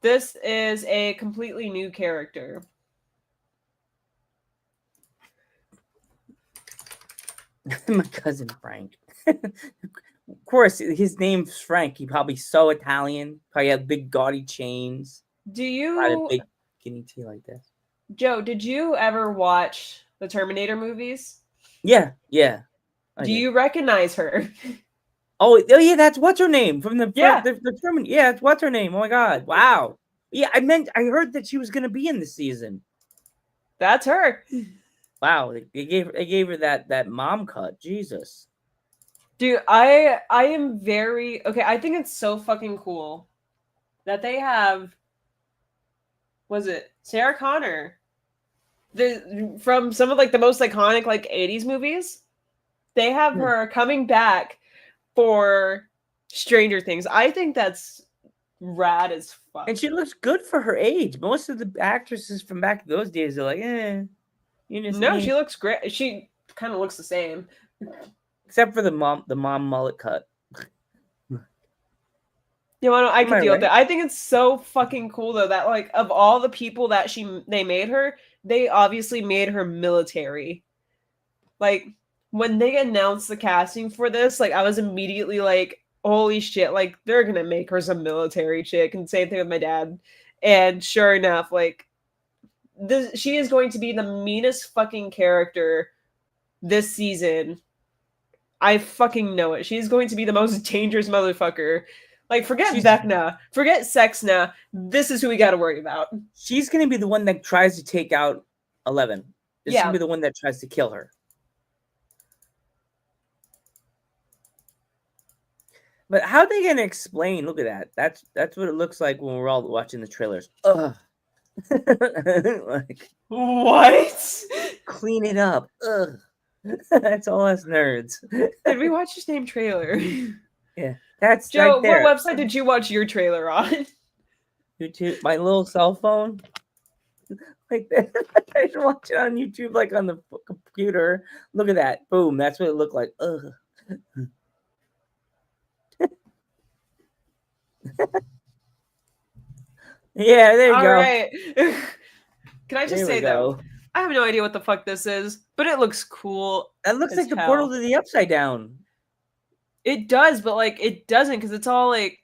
this is a completely new character. My cousin Frank. Of course, his name's Frank. He probably so Italian. Probably had big gaudy chains. Do Had a you, big skinny tea like this. Joe, did you ever watch the Terminator movies? Yeah. I Do did. you recognize her? Oh yeah, that's what's her name from the Yeah. the German. Yeah, it's what's her name. Oh my god, wow. Yeah, I heard that she was gonna be in the season. That's her. Wow, they gave her that mom cut. Jesus. Dude, I am very okay. I think it's so fucking cool that they have. Was it Sarah Connor? From some of like the most iconic like 80s movies. They have her coming back for Stranger Things. I think that's rad as fuck. And she looks good for her age. Most of the actresses from back in those days are like, you just No, she looks great. She kind of looks the same. except for the mom mullet cut. You know, I Am could I deal with right? it. I think it's so fucking cool though that like of all the people that they made her, they obviously made her military. Like when they announced the casting for this, like I was immediately like, holy shit, like they're gonna make her some military chick. And same thing with my dad. And sure enough, like she is going to be the meanest fucking character this season. I fucking know it. She's going to be the most dangerous motherfucker. Like, forget Vecna, forget Sexna. This is who we got to worry about. She's gonna be the one that tries to take out 11. This is gonna be the one that tries to kill her. But how are they gonna explain? Look at that. That's what it looks like when we're all watching the trailers. Ugh. Like, what? Clean it up. Ugh. That's all us nerds. Did we watch the same trailer? Yeah, that's Joe. right there. What website did you watch your trailer on? YouTube, my little cell phone. Like that. I should watch it on YouTube, like on the computer. Look at that. Boom. That's what it looked like. Ugh. Yeah, there you All go. right. Can I just There we say though, go. I have no idea what the fuck this is, but it looks cool. That looks as like the hell. portal to the Upside Down. It does, but like it doesn't because it's all like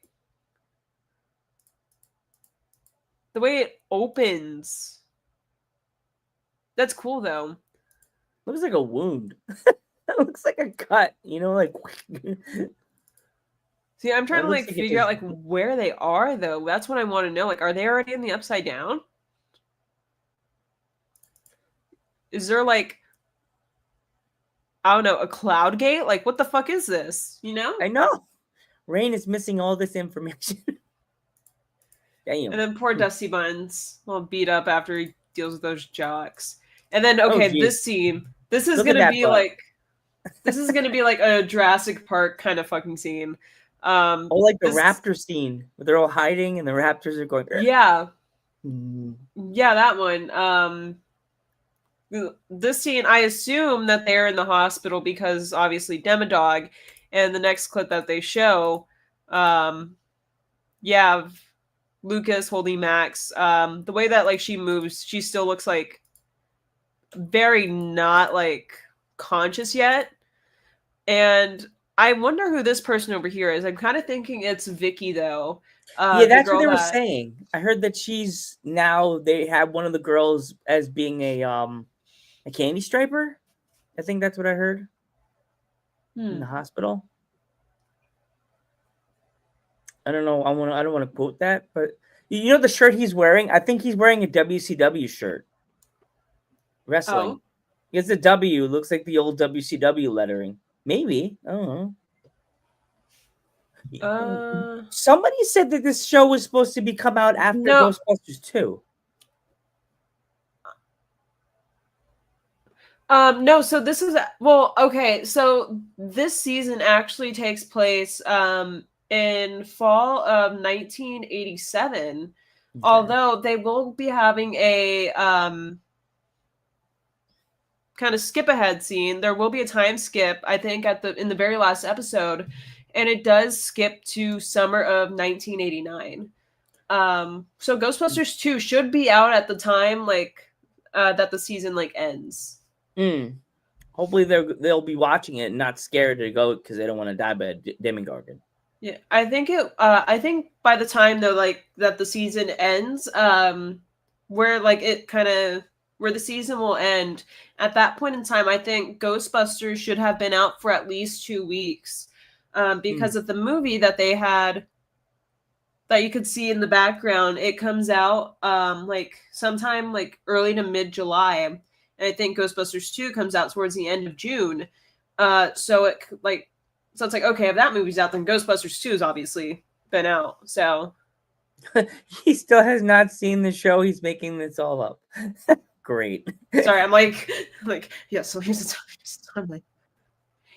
the way it opens. That's cool though. Looks like a wound. That looks like a cut. You know, like. See, I'm trying That to looks like like it figure out just- like where they are though. That's what I want to know. Like, are they already in the Upside Down? Is there like I don't know, a cloud gate? Like, what the fuck is this? You know? I know. Rain is missing all this information. Damn. And then poor Dusty Buns, all beat up after he deals with those jocks. And then, Oh, okay, geez. this scene. This is Look at gonna that be butt. like, this is gonna be like a Jurassic Park kind of fucking scene. Oh, like the this- raptor scene where they're all hiding and the raptors are going. Yeah, Mm. yeah, that one. This scene, I assume that they're in the hospital because obviously Demodog, and the next clip that they show, yeah, Lucas holding Max. The way that like she moves, she still looks like very not like conscious yet. And I wonder who this person over here is. I'm kind of thinking it's Vicky though. Yeah, The that's what girl they were that- saying. I heard that she's now they have one of the girls as being a candy striper. I think that's what I heard in the hospital. I don't know. I don't want to quote that, but you know the shirt he's wearing? I think he's wearing a WCW shirt. Wrestling. Oh. It's a W. Looks like the old WCW lettering. Maybe. I don't know. Somebody said that this show was supposed to be come out after No. Ghostbusters 2. No, so this is okay, so this season actually takes place in fall of 1987. Okay. Although they will be having a kind of skip ahead scene. There will be a time skip, I think, in the very last episode, and it does skip to summer of 1989. So Ghostbusters 2 should be out at the time like that the season like ends. Hopefully they'll be watching it and not scared to go because they don't want to die by a Demogorgon. Yeah, I think I think by the time though, like that the season ends, where like it kind of where the season will end at that point in time, I think Ghostbusters should have been out for at least 2 weeks, because of the movie that they had that you could see in the background. It comes out like sometime like early to mid July, and I think Ghostbusters 2 comes out towards the end of June. So it's like, okay, if that movie's out, then Ghostbusters 2 has obviously been out. So He still has not seen the show. He's making this all up. Great. sorry, I'm like, yeah. So here's the timeline.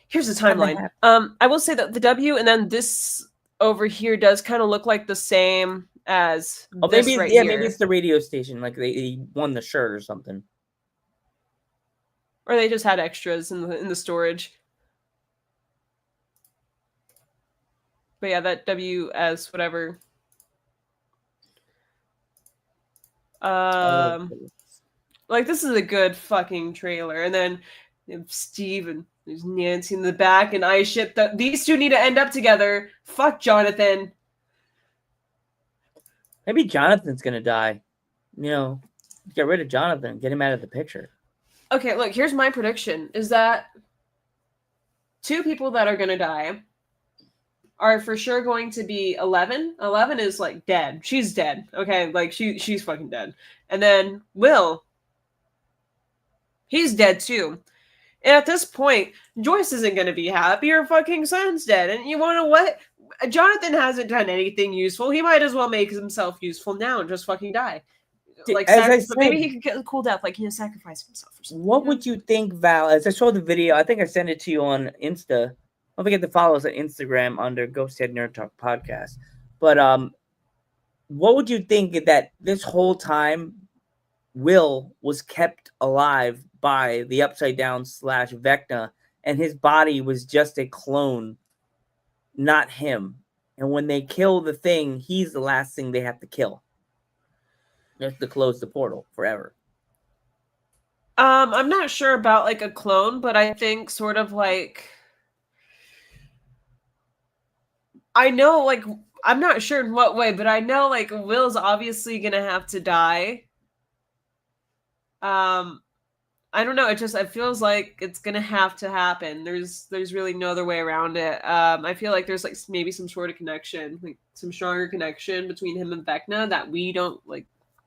Here's the timeline. I will say that the W and then this over here does kind of look like the same as this maybe right here. maybe it's the radio station. Like they won the shirt or something. Or they just had extras in the storage. But yeah, that WS whatever. Like this is a good fucking trailer. And then Steve and there's Nancy in the back, and I ship that these two need to end up together. Fuck Jonathan. Maybe Jonathan's gonna die. You know, get rid of Jonathan. Get him out of the picture. Okay, look, here's my prediction is that 2 people that are going to die are for sure going to be 11. 11 is like dead. She's dead. Okay, like she's fucking dead. And then Will, he's dead too. And at this point, Joyce isn't going to be happy. Her fucking son's dead. And you want to what? Jonathan hasn't done anything useful. He might as well make himself useful now and just fucking die. Like, maybe he could get a cool death, like, sacrifice himself or something. What would you think, Val? As I saw the video, I think I sent it to you on Insta. Don't forget to follow us on Instagram under Ghost Head Nerd Talk Podcast. But what would you think that this whole time Will was kept alive by the Upside Down / Vecna, and his body was just a clone, not him? And when they kill the thing, he's the last thing they have to kill. They have to close the portal forever. I'm not sure about like a clone, but I think sort of like I know like I'm not sure in what way, but I know like Will's obviously gonna have to die. I don't know. It feels like it's gonna have to happen. There's really no other way around it. I feel like there's like maybe some sort of connection, like some stronger connection between him and Vecna that we don't like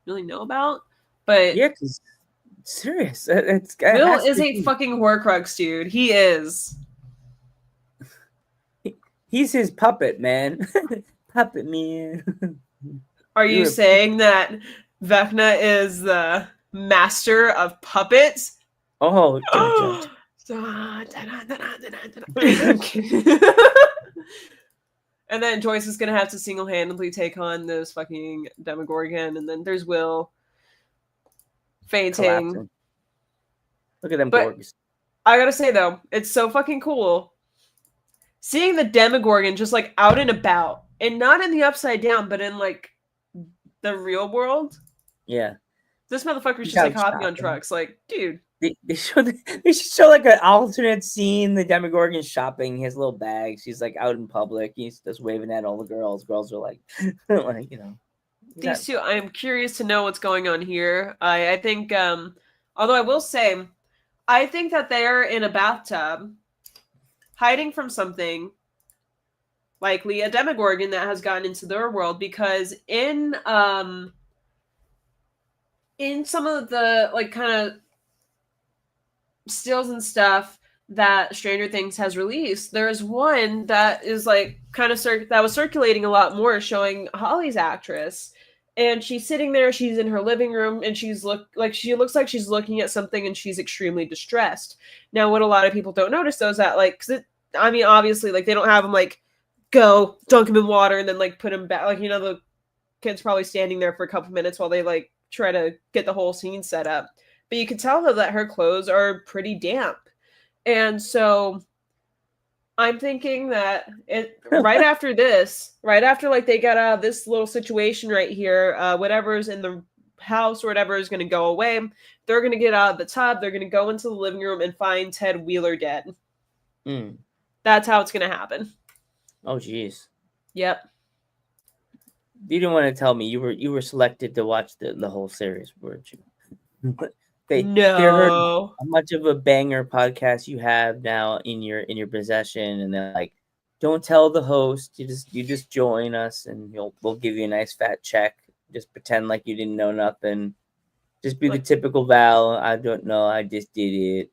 really know about. But yeah, because Serious. It Will has is to a be. fucking Horcrux, dude. He is. He's his puppet, man. Puppet man. Are You're you a- saying that Vecna is the master of puppets? Oh, judge. I'm kidding. And then Joyce is gonna have to single-handedly take on this fucking Demogorgon, and then there's Will fainting. Collapsing. Look at them But- gorgs. I gotta say though, it's so fucking cool seeing the Demogorgon just like out and about, and not in the Upside Down, but in like the real world. Yeah. This motherfucker's He's just like out hopping on shopping. trucks. Like, dude, They should show like an alternate scene. The Demogorgon shopping, his little bags. He's like out in public. He's just waving at all the girls. Girls are like, like these two. I am curious to know what's going on here. I think, although I will say, I think that they're in a bathtub, hiding from something. Likely a Demogorgon that has gotten into their world, because in some of the like kind of stills and stuff that Stranger Things has released, there's one that is like kind of that was circulating a lot more, showing Holly's actress, and she's sitting there, she's in her living room, and she looks like she's looking at something, and she's extremely distressed. Now, what a lot of people don't notice though is that like, obviously, like they don't have them like go dunk him in water and then like put him back, like the kid's probably standing there for a couple minutes while they like try to get the whole scene set up. But you can tell though that her clothes are pretty damp. And so I'm thinking that right after like they get out of this little situation right here, whatever's in the house or whatever is going to go away, they're going to get out of the tub, they're going to go into the living room and find Ted Wheeler dead. That's how it's going to happen. Oh, jeez. Yep. You didn't want to tell me you were selected to watch the whole series, weren't you? They heard how much of a banger podcast you have now in your possession, and they're like, don't tell the host. You just join us, and we'll give you a nice fat check. Just pretend like you didn't know nothing. Just be the typical Val. I don't know. I just did it.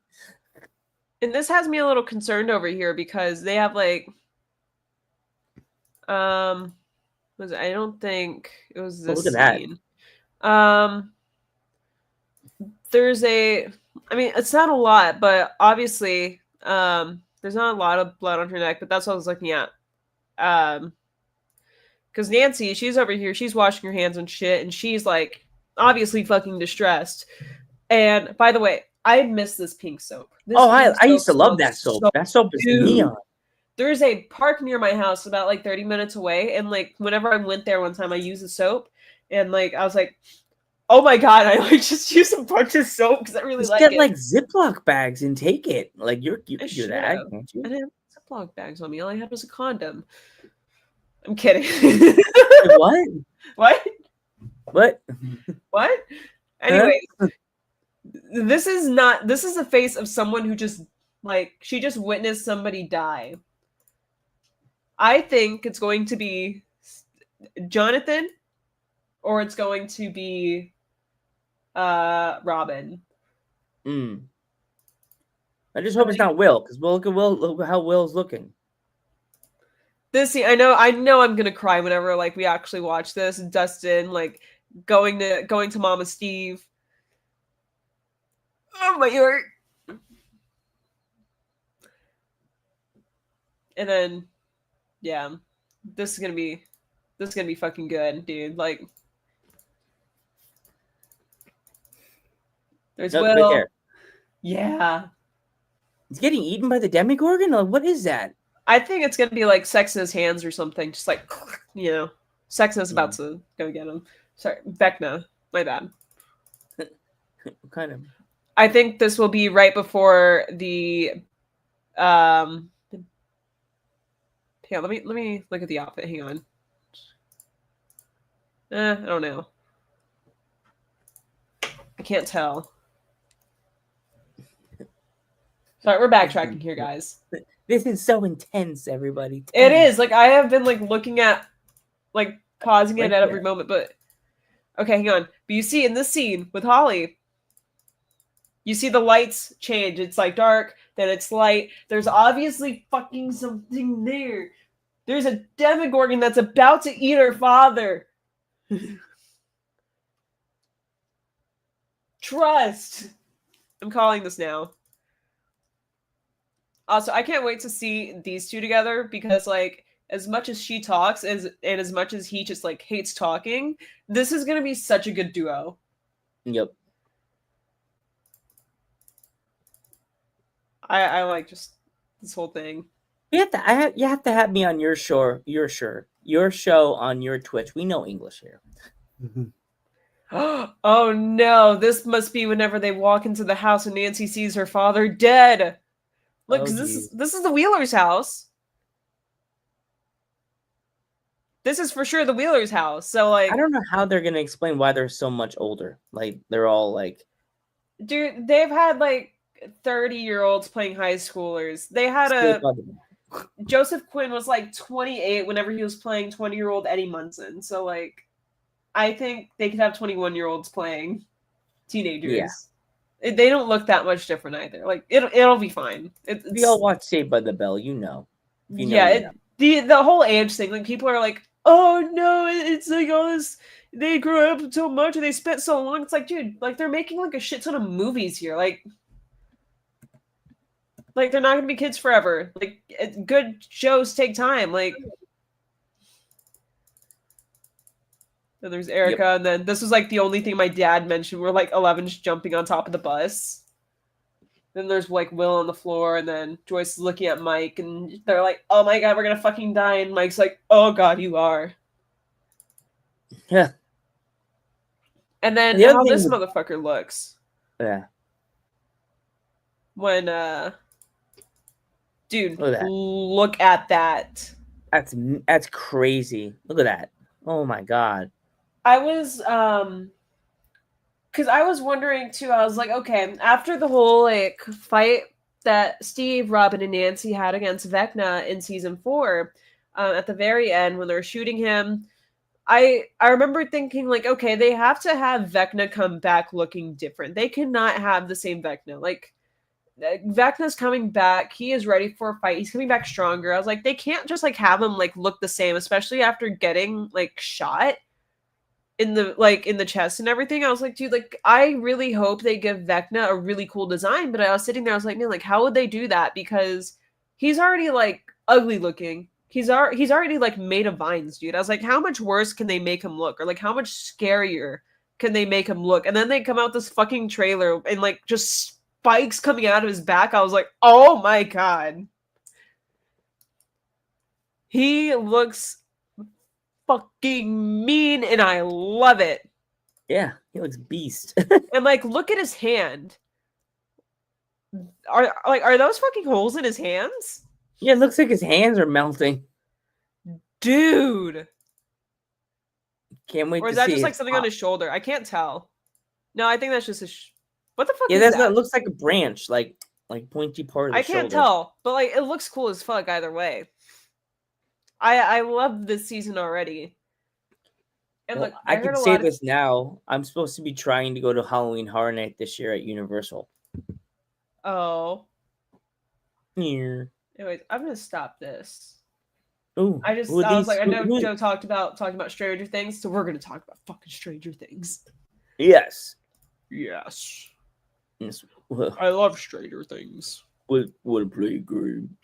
And this has me a little concerned over here because they have like, I don't think it was this look at scene. There's it's not a lot, but obviously, there's not a lot of blood on her neck, but that's what I was looking at. Because Nancy, she's over here, she's washing her hands and shit, and she's like obviously fucking distressed. And by the way, I miss this pink soap. I used to love that soap. That soap is neon. There's a park near my house about like 30 minutes away, and like whenever I went there one time, I used the soap, and like I was like, oh my god, I like just use a bunch of soap because I really Just like get it. like Ziploc bags and take it. Like you can do that, can't you? I didn't have Ziploc bags on me. All I had was a condom. I'm kidding. What? What? What? What? Anyways, this is the face of someone who just like she just witnessed somebody die. I think it's going to be Jonathan, or it's going to be Robin. I just hope it's not Will, because look how Will's looking. This scene, I know I'm gonna cry whenever like we actually watch this. Dustin like going to Mama Steve. Oh my ear. And then yeah, this is gonna be fucking good, dude. Like there's Look, Will. right there. Yeah. He's getting eaten by the Demogorgon? Like, what is that? I think it's gonna be like Sex in His Hands or something. Just like Sexna's about to go get him. Sorry, Vecna. My bad. Kind of. I think this will be right before the yeah, let me look at the outfit. Hang on. I don't know. I can't tell. Sorry, we're backtracking here, guys. This is so intense, everybody. It is. Like, I have been, like, looking at, like, pausing it Right at every there. moment, but... Okay, hang on. But you see, in this scene with Holly, You see the lights change. It's like dark, then it's light. There's obviously fucking something there. There's a Demogorgon that's about to eat her father. Trust. I'm calling this now. Also, I can't wait to see these two together because, like, as much as she talks and as much as he just like hates talking, this is gonna be such a good duo. Yep. I like just this whole thing. You have to have me on your show on your Twitch. We know English here. Oh no, this must be whenever they walk into the house and Nancy sees her father dead. Look, Oh, this geez. is the Wheelers' house. This is for sure the Wheelers' house. So like I don't know how they're gonna explain why they're so much older. Like they're all like, dude, they've had like 30-year-olds playing high schoolers. They had Joseph Quinn was like 28 whenever he was playing 20-year-old Eddie Munson. So like I think they could have 21-year-olds playing teenagers. Yeah. They don't look that much different either. Like it'll be fine. We all watch Saved by the Bell, you know. If you know, yeah, you know. the whole age thing. Like people are like, oh no, it's like all this. They grew up so much and they spent so long. It's like, dude, like they're making like a shit ton of movies here. Like they're not gonna be kids forever. Like good shows take time. Like then there's Erica, and then this was like the only thing my dad mentioned. We're like 11's jumping on top of the bus. Then there's like Will on the floor, and then Joyce is looking at Mike, and they're like, "Oh my god, we're gonna fucking die!" And Mike's like, "Oh god, you are." Yeah. And then The other how thing this with- motherfucker looks Yeah. when dude, Look at that. look at that. That's crazy. Look at that. Oh my god. I was because I was wondering too. I was like, okay, after the whole like fight that Steve, Robin, and Nancy had against Vecna in season 4, at the very end when they're shooting him, I remember thinking like, okay, they have to have Vecna come back looking different. They cannot have the same Vecna. Like Vecna's coming back. He is ready for a fight. He's coming back stronger. I was like, they can't just like have him like look the same, especially after getting like shot in the chest and everything. I was like, dude, like I really hope they give Vecna a really cool design. But I was sitting there, I was like, man, like how would they do that? Because he's already like ugly looking. He's already like made of vines, dude. I was like, how much worse can they make him look? Or like how much scarier can they make him look? And then they come out this fucking trailer and like just spikes coming out of his back. I was like, oh my god. He looks fucking mean and I love it. Yeah, he looks beast. And like look at his hand. Are those fucking holes in his hands? Yeah, it looks like his hands are melting. Dude. Can't wait Or to is that see just like his something top. on his shoulder? I can't tell. No, I think that's just his what the fuck Yeah, is that's that? not. It looks like a branch, like pointy part of the I can't shoulder. tell, but like it looks cool as fuck either way. I love this season already. And Well, look, I heard can a say lot of this now. I'm supposed to be trying to go to Halloween Horror Night this year at Universal. oh. Here. Anyways, I'm gonna stop this. Ooh, I was like, I know Joe talking about Stranger Things, so we're gonna talk about fucking Stranger Things. Yes. Yes. Yes. I love Stranger Things. What a play game.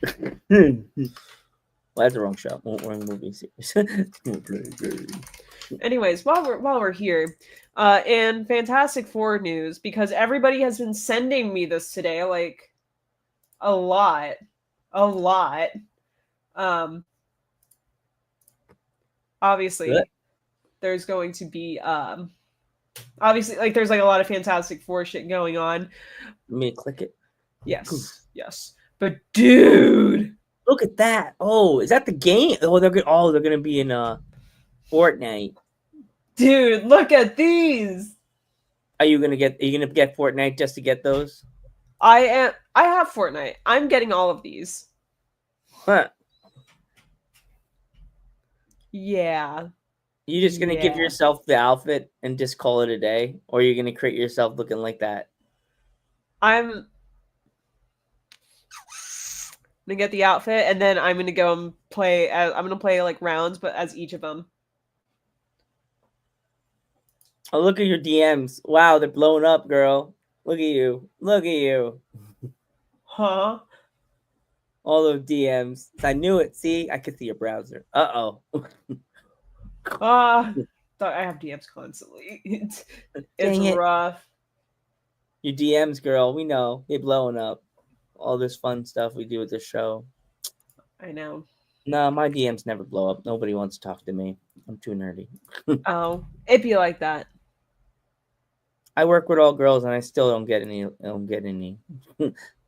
Well, that's the wrong show. Wrong movie series. What a play game. Anyways, while we're here, and Fantastic Four news, because everybody has been sending me this today, like a lot. Obviously, Good. there's going to be obviously like there's like a lot of Fantastic Four shit going on. Let me click it. Yes. But dude, Look at that. Oh, is that the game? Oh, they're gonna be in Fortnite. dude, look at these. Are you gonna get Fortnite just to get those? I have Fortnite. I'm getting all of these. Huh. Yeah. You just gonna give Yeah. yourself the outfit and just call it a day, or you're gonna create yourself looking like that? I'm gonna get the outfit, and then I'm gonna go and play. I'm gonna play like rounds, but as each of them. Oh, look at your DMs. Wow, they're blowing up, girl. Look at you. Look at you. Huh? All those DMs. I knew it. See, I could see your browser. Uh-oh. I have DMs constantly. It's Dang it. rough. Your DMs, girl. We know. They're blowing up. All this fun stuff we do with the show. I know. No, my DMs never blow up. Nobody wants to talk to me. I'm too nerdy. Oh, it'd be like that. I work with all girls, and I still don't get any.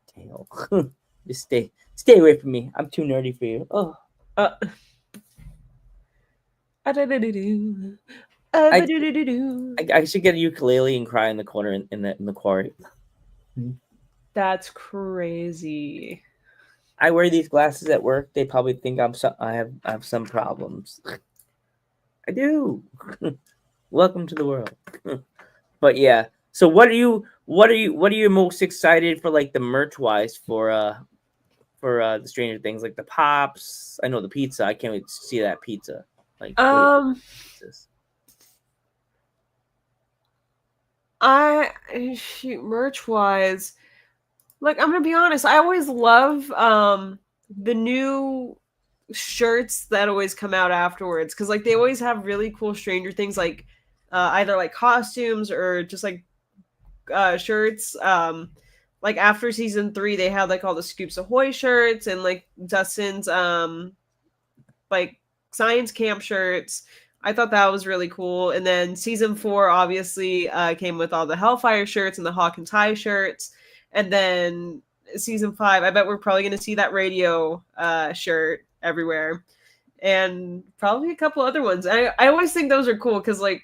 Tail. Just stay away from me. I'm too nerdy for you. Oh, I should get a ukulele and cry in the corner in the quarry. That's crazy. I wear these glasses at work. They probably think I have some problems. I do. Welcome to the world. But yeah. So what are you most excited for, like the merch wise for the Stranger Things, like the pops? I know the pizza. I can't wait to see that pizza. Like merch wise, like I'm gonna be honest, I always love the new shirts that always come out afterwards, because like they always have really cool Stranger Things, like either like costumes or just like shirts. Like after season 3 they had like all the Scoops Ahoy shirts and like Dustin's like science camp shirts. I thought that was really cool. And then season 4 obviously came with all the Hellfire shirts and the Hawk and Tie shirts. And then season 5, I bet we're probably going to see that radio shirt everywhere. And probably a couple other ones. I always think those are cool because like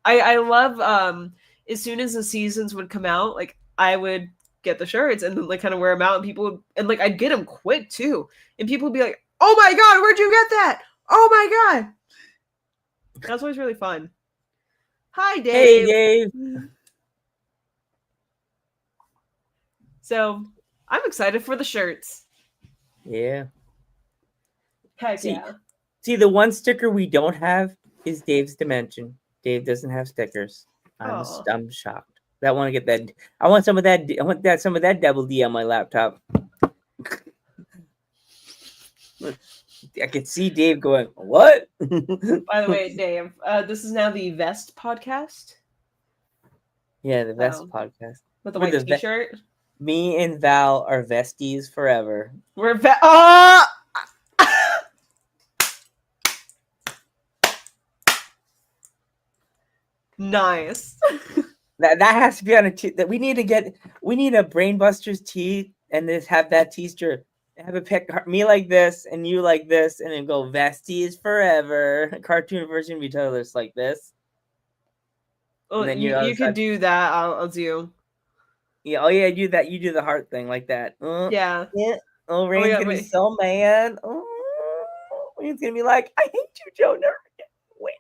I love as soon as the seasons would come out, like I would get the shirts and then like kind of wear them out, and people would, and like I'd get them quick too. And people would be like, "Oh my god, where'd you get that? Oh my god." That's always really fun. Hi, Dave. Hey, Dave. So I'm excited for the shirts. Yeah. Heck yeah. See, the one sticker we don't have is Dave's Dimension. Dave doesn't have stickers. I'm shocked. I want to get that. I want some of that. I want some of that double D on my laptop. I could see Dave going, "What?" By the way, Dave, this is now the Vest podcast. Yeah, the Vest podcast with the white T-shirt. Me and Val are vesties forever. We're nice. That has to be on a t. That we need a Brainbusters tee and just have that T-shirt. Have a pick me like this and you like this, and then go vesties forever. A cartoon version of each other just like this. Well, and then you could do that. I'll do. Yeah. Oh yeah. You do the heart thing like that. Yeah. Oh, Rain's gonna be so mad. Oh, Rain's gonna be like, "I hate you, Joe." Never forget. Wham.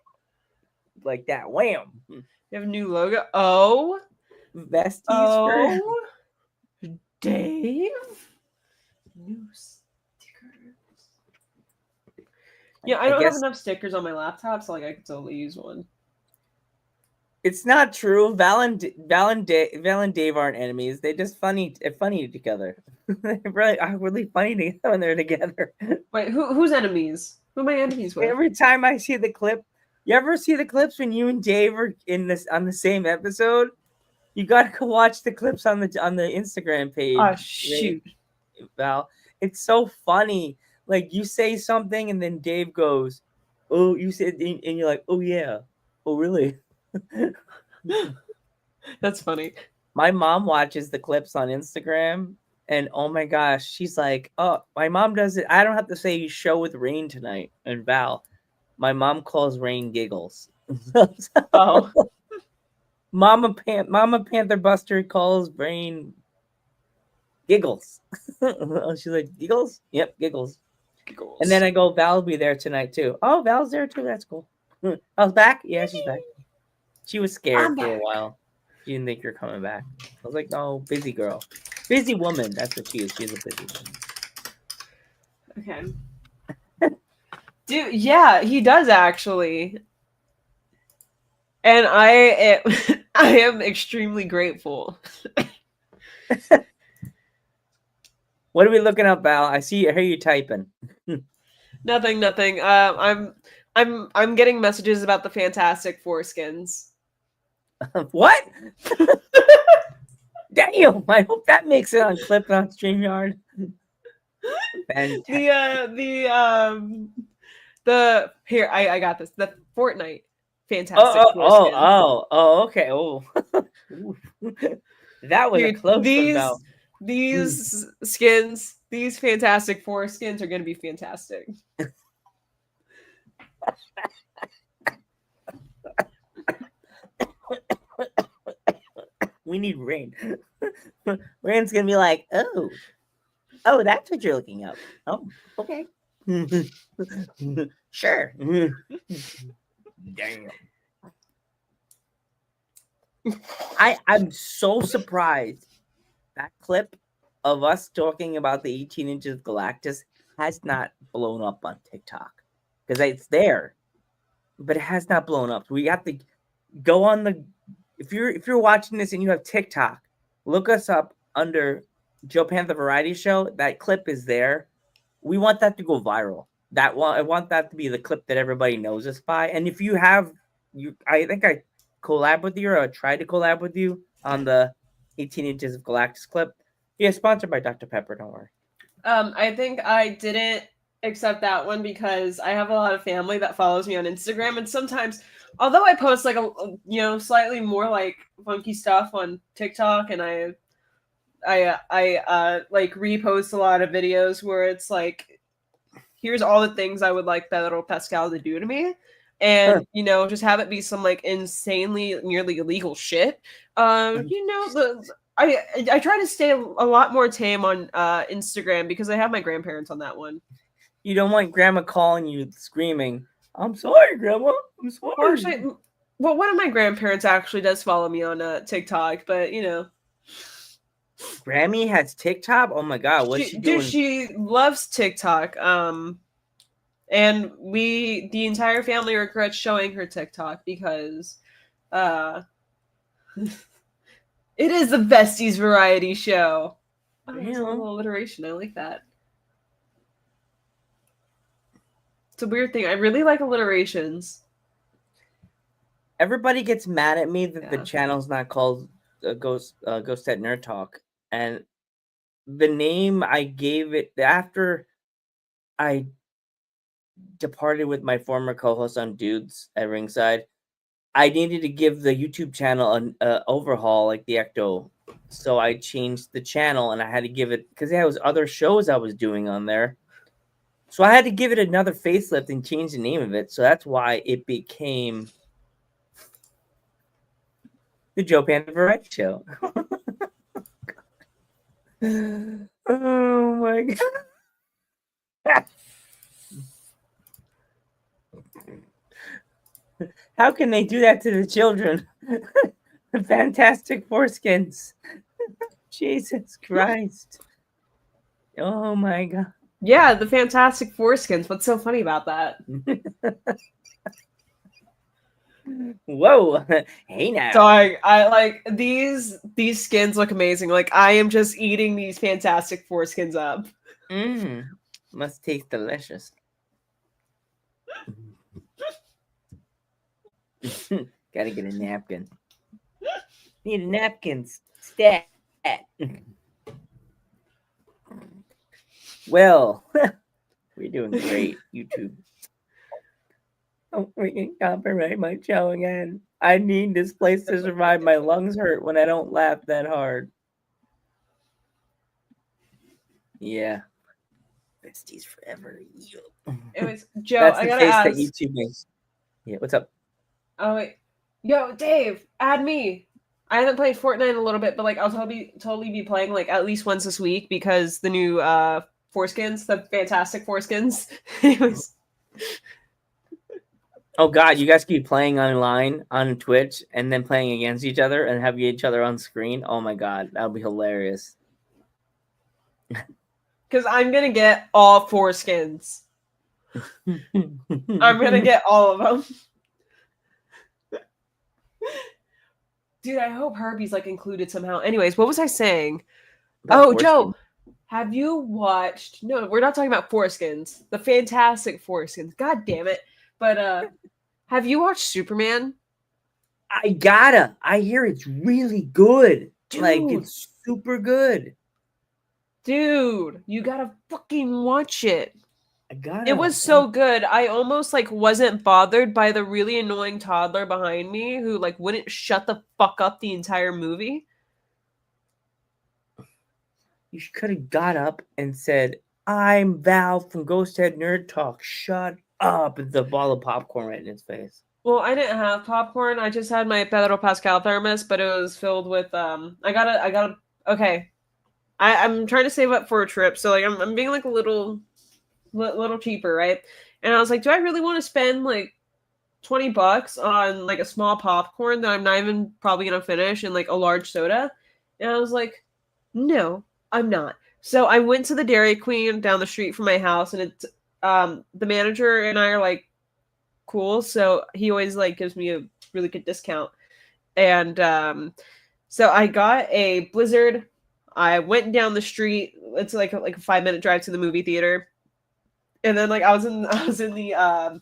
Like that. Wham. You have a new logo. Oh, vesties. Oh, Dave. New stickers. Yeah, I don't have enough stickers on my laptop, so like I could totally use one. It's not true. Val and Dave aren't enemies. They just funny together. They're really funny together when they're together. Wait, who's enemies? Who am I enemies with? Every time I see the clip, you ever see the clips when you and Dave are on the same episode? You gotta go watch the clips on the Instagram page. Oh shoot. Val, it's so funny. Like you say something and then Dave goes, "Oh, you said," and you're like, "Oh yeah, oh really?" That's funny. My mom watches the clips on Instagram, and oh my gosh, she's like, "Oh, my mom does it. I don't have to say show with Rain tonight." And Val, my mom calls Rain Giggles. Oh, Mama Panther Buster calls Rain Giggles. She's like, "Giggles? Yep, Giggles." And then I go, "Val will be there tonight too." Oh, Val's there too. That's cool. I was back. Yeah, she's back. She was scared for a while. She didn't think you're coming back. I was like, no, busy girl. Busy woman. That's what she is. She's a busy woman. Okay. Dude, yeah, he does actually. And I am extremely grateful. What are we looking up, Val? I hear you typing. Nothing. I'm getting messages about the Fantastic Foreskins. What? Damn! I hope that makes it on Clip on StreamYard. Here I got this. The Fortnite Fantastic Foreskins. Okay. Oh, that was a close one, Val. These skins, these Fantastic Foreskins are going to be fantastic. We need Rain. Rain's gonna be like, oh, that's what you're looking up. Oh, okay. Sure. Damn. I'm so surprised that clip of us talking about the 18 inches of Galactus has not blown up on TikTok, because it's there, but it has not blown up. We have to go on the. If you're watching this and you have TikTok, look us up under Joe Panther Variety Show. That clip is there. We want that to go viral. I want that to be the clip that everybody knows us by. And if you have, I think I collab with you, or I tried to collab with you on the 18 inches of Galactus clip. Yeah, sponsored by Dr. Pepper. Don't worry. I think I didn't accept that one because I have a lot of family that follows me on Instagram, and sometimes, although I post like a slightly more like funky stuff on TikTok, and I like repost a lot of videos where it's like, here's all the things I would like Pedro Pascal to do to me, and just have it be some like insanely nearly illegal shit. I try to stay a lot more tame on Instagram because I have my grandparents on that one. You don't want grandma calling you screaming, "I'm sorry, grandma. I'm sorry." Well, actually, one of my grandparents actually does follow me on TikTok, but Grammy has TikTok? Oh my god, what's she doing? Dude, she loves TikTok. And the entire family regrets showing her TikTok because it is the Besties variety show. Oh, that's a little alliteration. I like that. It's a weird thing. I really like alliterations. Everybody gets mad at me that the channel's not called Ghost at Nerd Talk, and the name I gave it after I departed with my former co-host on Dudes at Ringside. I needed to give the YouTube channel an overhaul, like the Ecto. So I changed the channel, and I had to give it, because there was other shows I was doing on there. So I had to give it another facelift and change the name of it. So that's why it became the Joe Panther Variety Show. Oh my god. How can they do that to the children? The Fantastic Foreskins. Jesus Christ. Oh my god. Yeah, the Fantastic Foreskins. What's so funny about that? Whoa. Hey now. So I like these skins look amazing. Like I am just eating these Fantastic Foreskins up. Must taste delicious. Gotta get a napkin. Need a napkin. Stat. Well, we're doing great, YouTube. Don't freaking copyright my show again. I need this place to survive. My lungs hurt when I don't laugh that hard. Yeah. Besties forever. Anyways, Joe, that's I the gotta face ask. that YouTube makes. Yeah, what's up? Oh wait, yo, Dave, add me. I haven't played Fortnite in a little bit, but like I'll totally be playing like at least once this week because the new Foreskins, the Fantastic Foreskins. Anyways. Oh God, you guys keep playing online on Twitch and then playing against each other and have each other on screen. Oh my God, that would be hilarious. Because I'm gonna get all 4 skins. I'm gonna get all of them. Dude, I hope Herbie's like included somehow. Anyways, what was I saying? Oh, Joe, have you watched? No, we're not talking about Foreskins. The Fantastic Foreskins. God damn it! But have you watched Superman? I gotta. I hear it's really good. Like Dude. it's super good. Dude, you gotta fucking watch it. I gotta. It was so good. I almost like wasn't bothered by the really annoying toddler behind me who like wouldn't shut the fuck up the entire movie. You could have got up and said, "I'm Val from Ghost Head Nerd Talk. Shut up!" With the ball of popcorn right in his face. Well, I didn't have popcorn. I just had my Pedro Pascal thermos, but it was filled with okay. I'm trying to save up for a trip, so like I'm being like a little cheaper, right? And I was like, do I really want to spend like $20 on like a small popcorn that I'm not even probably gonna finish and like a large soda? And I was like, no, I'm not. So I went to the Dairy Queen down the street from my house, and it's the manager and I are like cool, so he always like gives me a really good discount. And so I got a Blizzard. I went down the street. It's like a 5-minute drive to the movie theater. And then like I was in the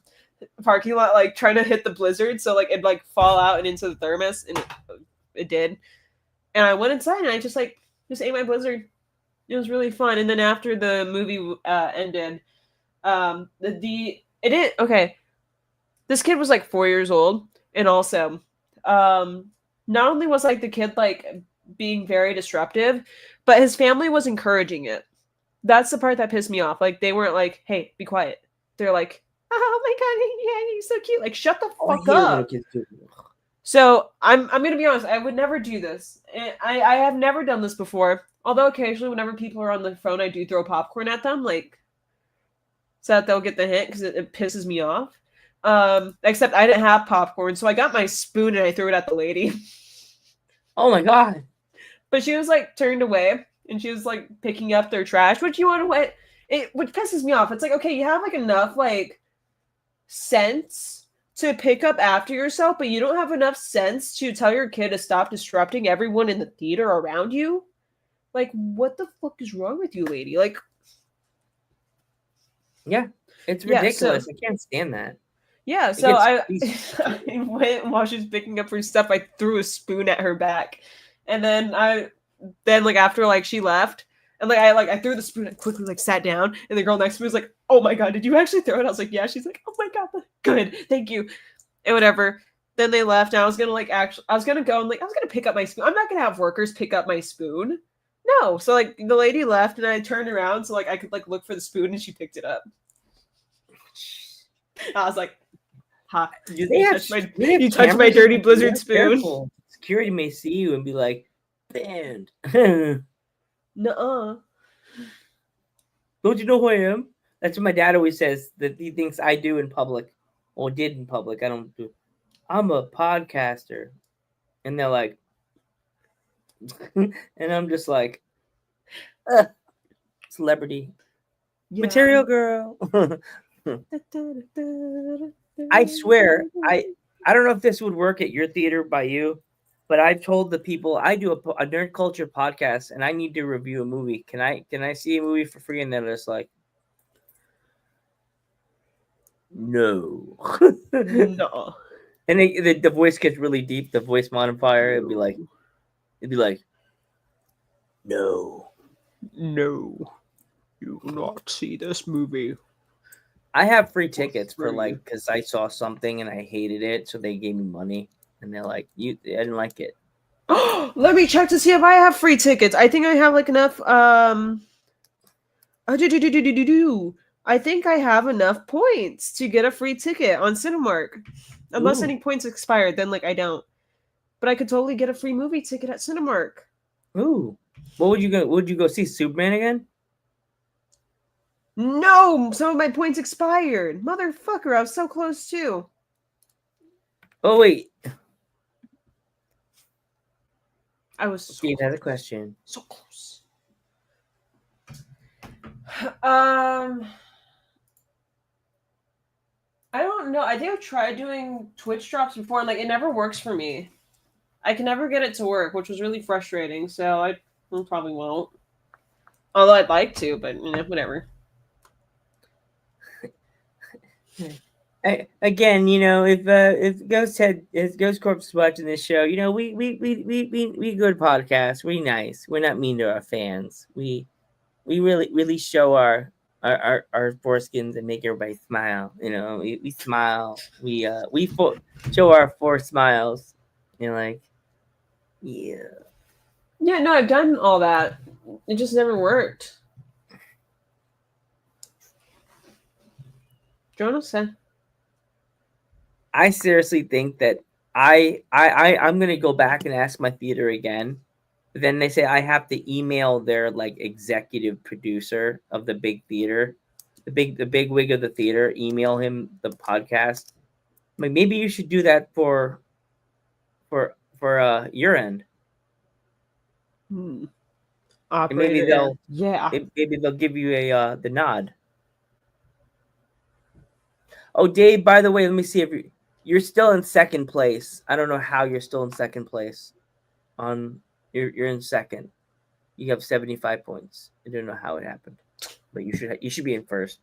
parking lot like trying to hit the Blizzard so like it'd like fall out and into the thermos, and it did. And I went inside and I just ate my Blizzard. It was really fun. And then after the movie ended, this kid was like 4 years old, and also not only was like the kid like being very disruptive, but his family was encouraging it. That's the part that pissed me off. Like they weren't like, "Hey, be quiet." They're like, "Oh my god, yeah, he's so cute." Like, shut the fuck up. So I'm gonna be honest. I would never do this. I have never done this before. Although occasionally, whenever people are on the phone, I do throw popcorn at them, like so that they'll get the hint because it pisses me off. Except I didn't have popcorn, so I got my spoon and I threw it at the lady. Oh my god! But she was like turned away. And she was like picking up their trash, which which pisses me off. It's like, okay, you have like enough like sense to pick up after yourself, but you don't have enough sense to tell your kid to stop disrupting everyone in the theater around you. Like, what the fuck is wrong with you, lady? Like, yeah, it's ridiculous. I can't stand that. Yeah, so I went while she was picking up her stuff. I threw a spoon at her back, and then like after like she left, and like I threw the spoon and quickly like sat down, and the girl next to me was like, "Oh my god, did you actually throw it?" I was like, "Yeah." She's like, "Oh my god, good, thank you," and whatever. Then they left, and I was gonna go and like I was gonna pick up my spoon. I'm not gonna have workers pick up my spoon. No. So like the lady left, and I turned around so like I could like look for the spoon, and she picked it up. I was like, "Ha! You touched my dirty Blizzard spoon." Careful. Security may see you and be like, "Banned." Nuh-uh. Don't you know who I am? That's what my dad always says, that he thinks I do in public. Or did in public. I don't do. I'm a podcaster. And they're like, and I'm just like, celebrity. Yeah. Material girl. I swear, I don't know if this would work at your theater by you, but I've told the people I do a nerd culture podcast and I need to review a movie. Can I see a movie for free? And they're just like, no. No. And the voice gets really deep. The voice modifier. It'd be like, no, you will not see this movie. I have free tickets for like because I saw something and I hated it, so they gave me money, and they're like, I didn't like it. Let me check to see if I have free tickets. I think I have like enough. I think I have enough points to get a free ticket on Cinemark. Unless any points expired, then like I don't. But I could totally get a free movie ticket at Cinemark. Ooh, what would you go? Would you go see Superman again? No, some of my points expired. Motherfucker, I was so close too. Oh wait, I was Steve has a question. so close. I don't know. I think I've tried doing Twitch drops before, and like it never works for me. I can never get it to work, which was really frustrating. So I probably won't. Although I'd like to, but whatever. Again, if Ghost Corp is watching this show, we good podcast. We nice. We're not mean to our fans. We really show our foreskins and make everybody smile. We smile. We show our four smiles. Like, yeah. Yeah, no, I've done all that. It just never worked. Jonas said. I seriously think that I'm gonna go back and ask my theater again. Then they say I have to email their like executive producer of the big theater, the big wig of the theater, email him the podcast. Like maybe you should do that for your end. And maybe Operator. maybe they'll give you a the nod. Oh, Dave, by the way, let me see if you're still in second place. I don't know how you're still in second place. You're in second. You have 75 points. I don't know how it happened, but you should be in first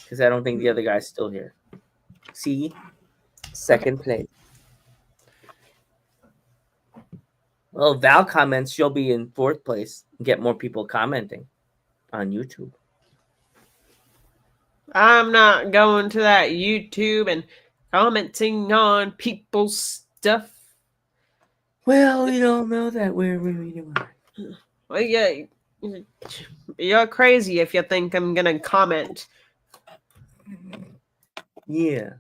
because I don't think the other guy's still here. See, second place. Well, if Val comments, she'll be in fourth place and get more people commenting on YouTube. I'm not going to that YouTube and commenting on people's stuff. Well, you don't know that we're really doing. Well, yeah, you're crazy if you think I'm gonna comment. Yeah.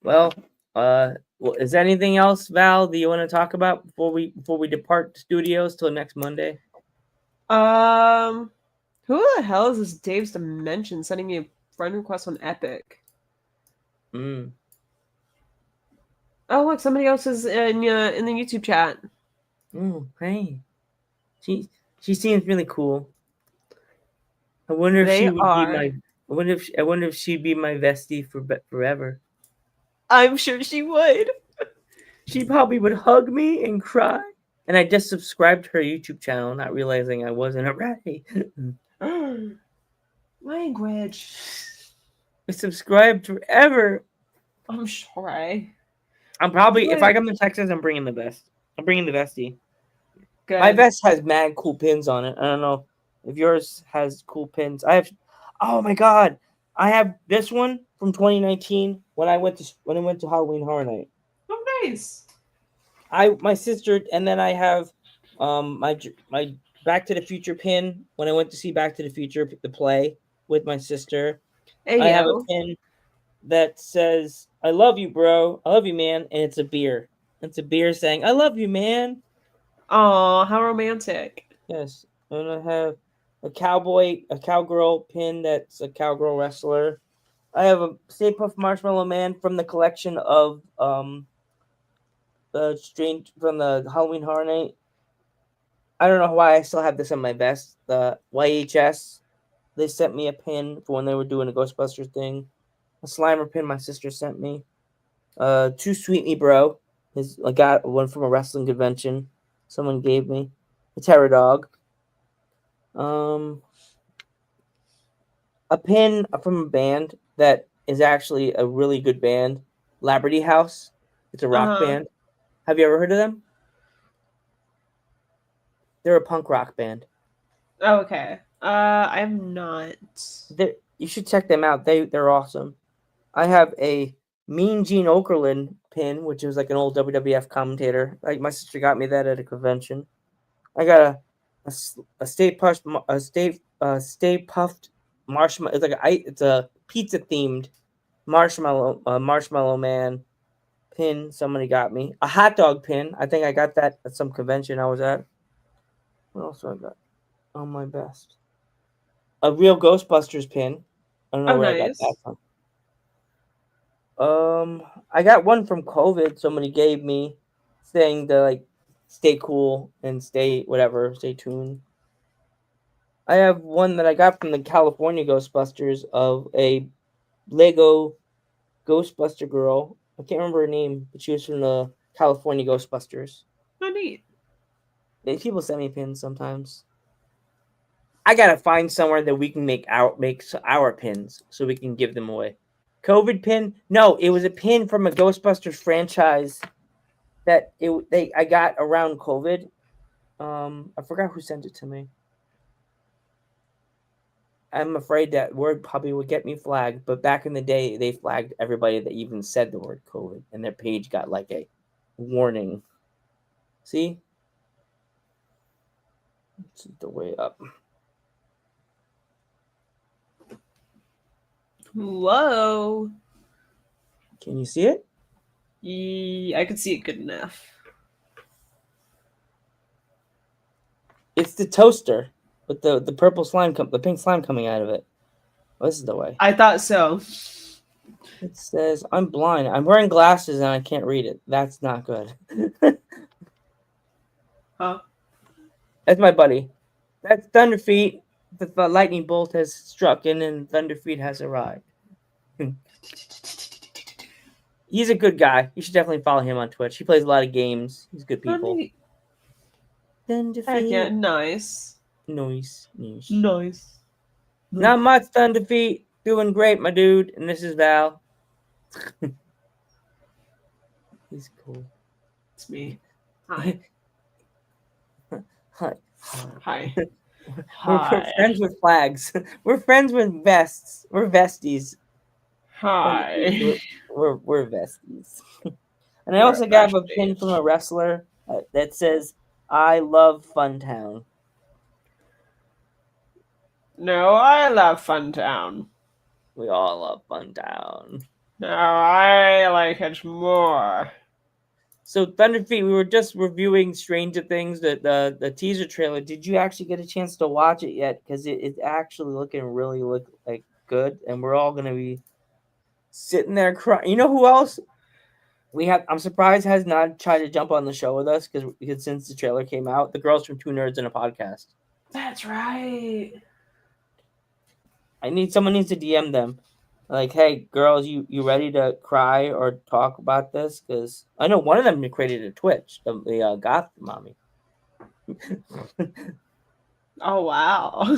Well, is there anything else, Val, that you want to talk about before we depart studios till next Monday? Who the hell is this Dave's Dimension sending me a friend request on Epic? Mm. Oh, look, somebody else is in the YouTube chat. Oh, hey. She seems really cool. I wonder if she would be my. I wonder if she'd be my vestie forever. I'm sure she would. She probably would hug me and cry. And I just subscribed to her YouTube channel, not realizing I wasn't already. Language. I subscribed forever. I'm sorry. I'm probably if I come to Texas, I'm bringing the vest. I'm bringing the vestie. Good. My vest has mad cool pins on it. I don't know if yours has cool pins. I have. Oh my god! I have this one from 2019 when I went to Halloween Horror Night. Oh, nice. My sister, and then I have my Back to the Future pin when I went to see Back to the Future the play with my sister. Hey, I have a pin that says "I love you, bro. I love you, man," and it's a beer. It's a beer saying "I love you, man." Aw, how romantic. Yes, and I have a cowgirl pin that's a cowgirl wrestler. I have a Stay Puft Marshmallow Man from the collection of the Halloween Horror Night. I don't know why I still have this on my vest. The YHS, they sent me a pin for when they were doing a Ghostbusters thing. A Slimer pin my sister sent me. Too Sweet Me Bro. I got one from a wrestling convention. Someone gave me a Terror Dog. A pin from a band that is actually a really good band, Liberty House. It's a rock band. Have you ever heard of them? They're a punk rock band. Oh, okay. I have not. You should check them out. They're awesome. I have a Mean Gene Okerlund pin, which is like an old WWF commentator. Like my sister got me that at a convention. I got a Stay Puft marshmallow. It's a pizza themed marshmallow man pin. Somebody got me a hot dog pin. I think I got that at some convention I was at. What else I got on my vest? A real Ghostbusters pin. I don't know where I got that from. I got one from COVID. Somebody gave me, saying to like stay cool and stay whatever, stay tuned. I have one that I got from the California Ghostbusters of a Lego Ghostbuster girl. I can't remember her name, but she was from the California Ghostbusters. Oh, neat. People send me pins sometimes. I gotta find somewhere that we can make our pins so we can give them away. COVID pin? No, it was a pin from a Ghostbusters franchise that I got around COVID. I forgot who sent it to me. I'm afraid that word probably would get me flagged, but back in the day, they flagged everybody that even said the word COVID, and their page got like a warning. See? It's the way up. Whoa. Can you see it? I can see it good enough. It's the toaster with the purple slime, the pink slime coming out of it. This is the way. I thought so. It says, I'm blind. I'm wearing glasses and I can't read it. That's not good. Huh? That's my buddy. That's Thunderfeet. The lightning bolt has struck in and Thunderfeet has arrived. He's a good guy. You should definitely follow him on Twitch. He plays a lot of games. He's good people. Thunderfeet. Heck yeah, nice. Nice. Nice. Not much, Thunderfeet. Doing great, my dude. And this is Val. He's cool. It's me. Hi. Hi. Hi. We're friends with flags. We're friends with vests. We're vesties. Hi. We're vesties. And I also got a pin from a wrestler that says, I love Funtown. No, I love Funtown. We all love Funtown. No, I like it more. So Thunderfeet, we were just reviewing Stranger Things, the teaser trailer. Did you actually get a chance to watch it yet? Because it's actually looking really like good, and we're all gonna be sitting there crying. You know who else we have? I'm surprised has not tried to jump on the show with us because since the trailer came out, the girls from Two Nerds in a Podcast. That's right. Someone needs to DM them. Like, hey, girls, you ready to cry or talk about this? Because I know one of them created a Twitch, the Goth Mommy. Oh, wow.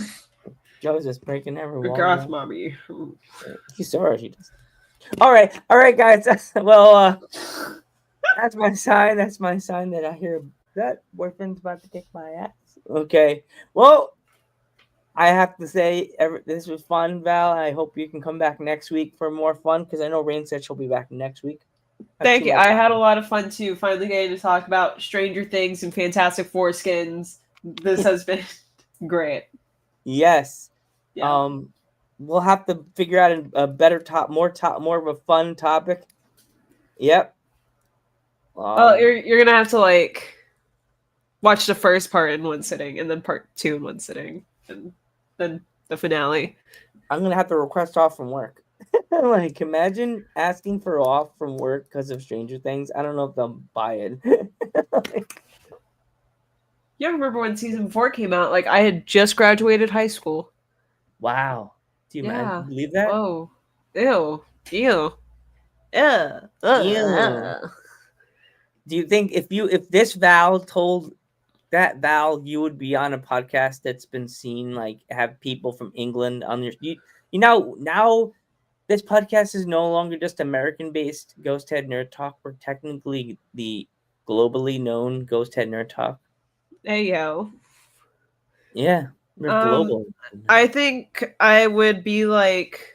Joe's just breaking every wall. Goth Mommy. You saw her. She does. All right, guys. Well, that's my sign. That's my sign that I hear that boyfriend's about to kick my ass. Okay. Well, I have to say, this was fun, Val. I hope you can come back next week for more fun because I know Rain said she'll be back next week. Thank you. I had a lot of fun too. Finally getting to talk about Stranger Things and Fantastic Four skins. This has been great. Yes. Yeah. We'll have to figure out a better more of a fun topic. Yep. You're gonna have to like watch the first part in one sitting, and then part 2 in one sitting, and then the finale. I'm gonna have to request off from work. Like, imagine asking for off from work because of Stranger Things. I don't know if they'll buy it. Yeah, I remember when season 4 came out. Like, I had just graduated high school. Wow. Do you believe that? Oh, ew. Yeah. Do you think if this Val told that Val, you would be on a podcast that's been seen, like have people from England on your now this podcast is no longer just American based Ghost Head Nerd Talk. We're technically the globally known Ghost Head Nerd Talk. Hey yo. Yeah, we're global. I think I would be like,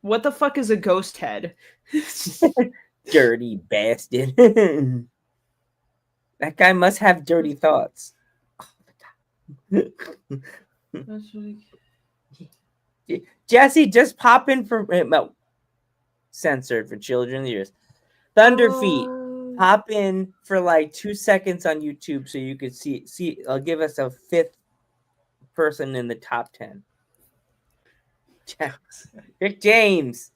what the fuck is a ghost head? Dirty bastard. That guy must have dirty thoughts. Jesse, just pop in for censored for children ears. Thunderfeet, pop in for like 2 seconds on YouTube so you could see. Give us a 5th person in the top 10. Rick James.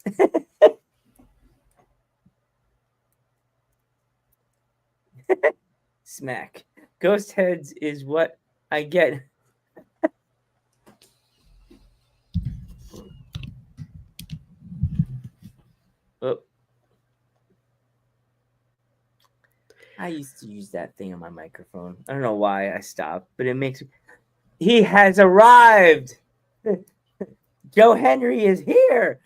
Smack. Ghost heads is what I get. Oh. I used to use that thing on my microphone. I don't know why I stopped, but it makes me... He has arrived! Joe Henry is here!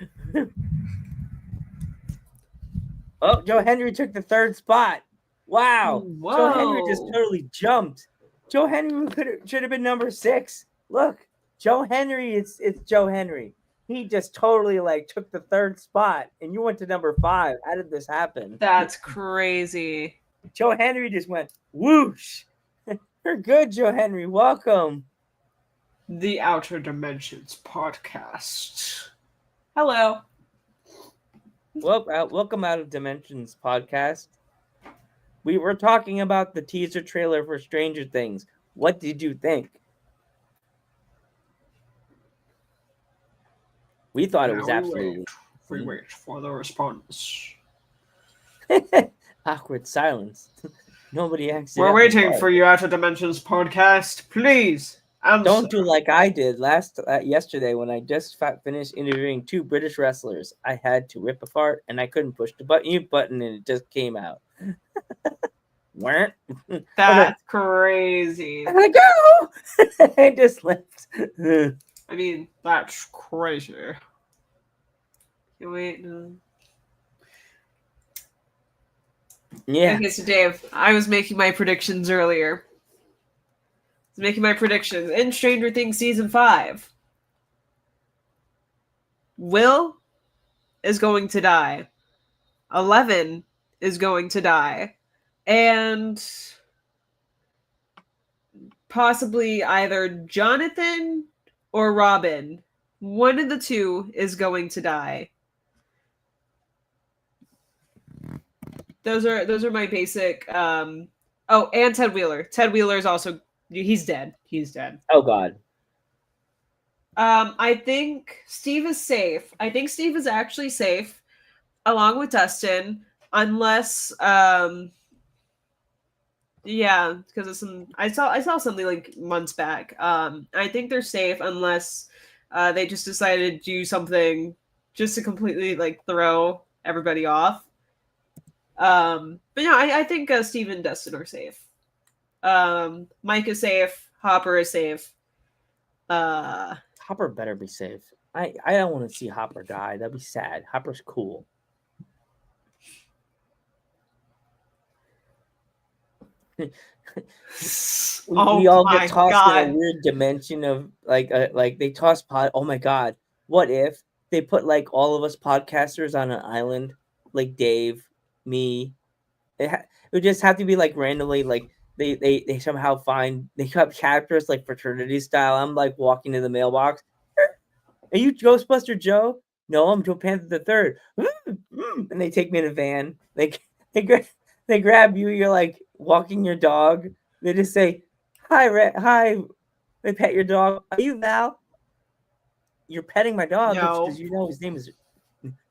Oh, Joe Henry took the third spot. Wow. Whoa. Joe Henry just totally jumped. Joe Henry should have been number 6. Look, Joe Henry, it's Joe Henry. He just totally like took the third spot and you went to number 5. How did this happen? That's crazy. Joe Henry just went whoosh. You're good, Joe Henry. Welcome. The Outer Dimensions podcast. Hello. Welcome Out of Dimensions podcast. We were talking about the teaser trailer for Stranger Things. What did you think? We thought it was absolutely... We wait for the response. Awkward silence. Nobody actually... We're waiting for you, Outer Dimensions podcast. Please answer. Don't do like I did yesterday when I just finished interviewing 2 British wrestlers. I had to rip apart and I couldn't push the button and it just came out. Weren't? That's crazy. I go. I just left. I mean, that's crazy. Wait, no. Yeah. Okay, so Dave, I was making my predictions earlier. I was making my predictions in Stranger Things season 5. Will is going to die. 11 is going to die. And possibly either Jonathan or Robin. One of the 2 is going to die. Those are my basic and Ted Wheeler. Ted Wheeler is also he's dead. He's dead. Oh God. I think Steve is safe. I think Steve is actually safe along with Dustin unless because of some I saw something like months back. I think they're safe unless they just decided to do something just to completely like throw everybody off. But no, I think Steve and Dustin are safe. Mike is safe. Hopper is safe. Hopper better be safe. I don't want to see Hopper die. That'd be sad. Hopper's cool. we all get tossed in a weird dimension of like they toss pod. Oh my God! What if they put like all of us podcasters on an island, like Dave, me? It would just have to be like randomly like they somehow find they cut chapters like fraternity style. I'm like walking to the mailbox. Are you Ghostbuster Joe? No, I'm Joe Panther the Third. And they take me in a van. They grab you. You're like walking your dog. They just say, hi. They pet your dog. Are you Val? You're petting my dog because you know his name is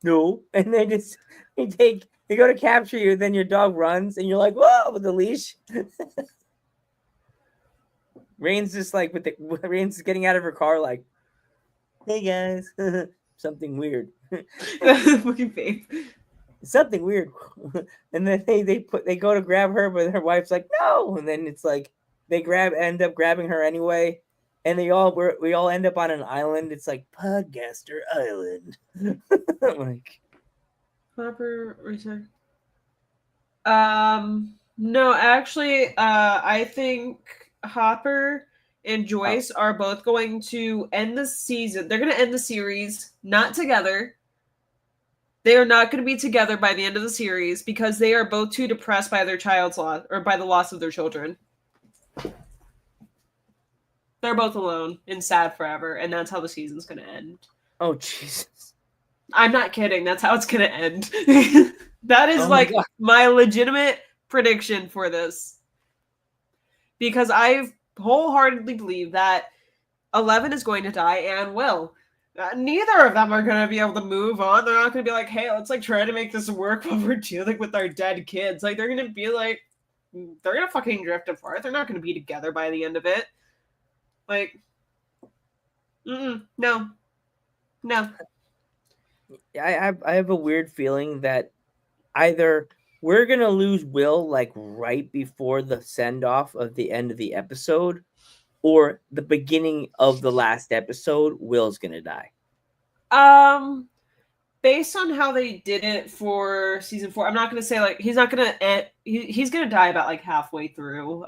no. And they go to capture you. Then your dog runs, and you're like, whoa, with the leash. Rain's just like Rain's getting out of her car, like, hey guys, something weird. Fucking face. Something weird. And then they go to grab her, but her wife's like, no. And then it's like they end up grabbing her anyway. And we all end up on an island. It's like Podcaster Island. Like Hopper return. No, actually, I think Hopper and Joyce are both going to end the season. They're going to end the series not together. They are not going to be together by the end of the series because they are both too depressed by their child's loss or by the loss of their children. They're both alone and sad forever, and that's how the season's going to end. Oh, Jesus. I'm not kidding. That's how it's going to end. That is my legitimate prediction for this. Because I wholeheartedly believe that 11 is going to die and Will. Neither of them are going to be able to move on. They're not going to be like, hey, let's like try to make this work while we're dealing with our dead kids. Like they're going to be like, they're gonna fucking drift apart. They're not gonna be together by the end of it. Like, no. I have a weird feeling that either we're gonna lose Will like right before the send off of the end of the episode, or the beginning of the last episode, Will's gonna die. Based on how they did it for season 4, I'm not gonna say like he's not gonna he's gonna die about like halfway through.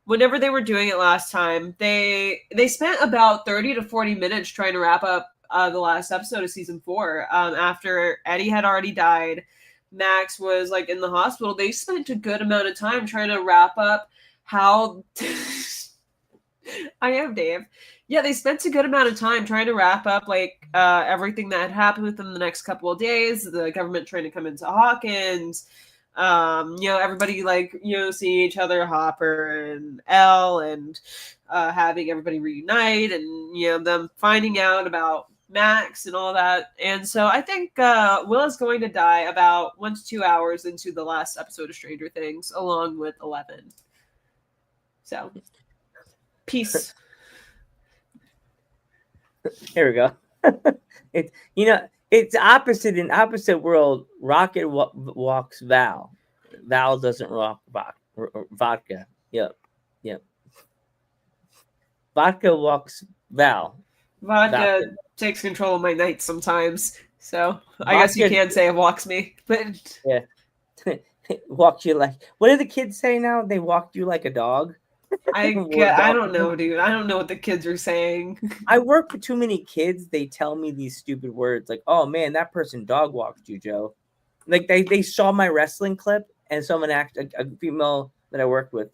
Whenever they were doing it last time, they spent about 30 to 40 minutes trying to wrap up the last episode of season 4. After Eddie had already died, Max was like in the hospital. They spent a good amount of time trying to wrap up how I am Dave. Yeah, they spent a good amount of time trying to wrap up like everything that had happened within the next couple of days. The government trying to come into Hawkins. Everybody like seeing each other, Hopper and Elle, and having everybody reunite, and them finding out about Max and all that. And so I think Will is going to die about 1 to 2 hours into the last episode of Stranger Things, along with 11. So, peace. Here we go. It's opposite in opposite world. Rocket walks Val. Val doesn't rock vodka. Yep. Vodka walks Val. Vodka takes control of my nights sometimes. So I guess you can say it walks me. But yeah. Walked you like, what do the kids say now? They walked you like a dog. I don't know, dude. I don't know what the kids are saying. I work with too many kids. They tell me these stupid words like, "Oh man, that person dog walked you, Joe." Like they saw my wrestling clip, and someone a female that I worked with,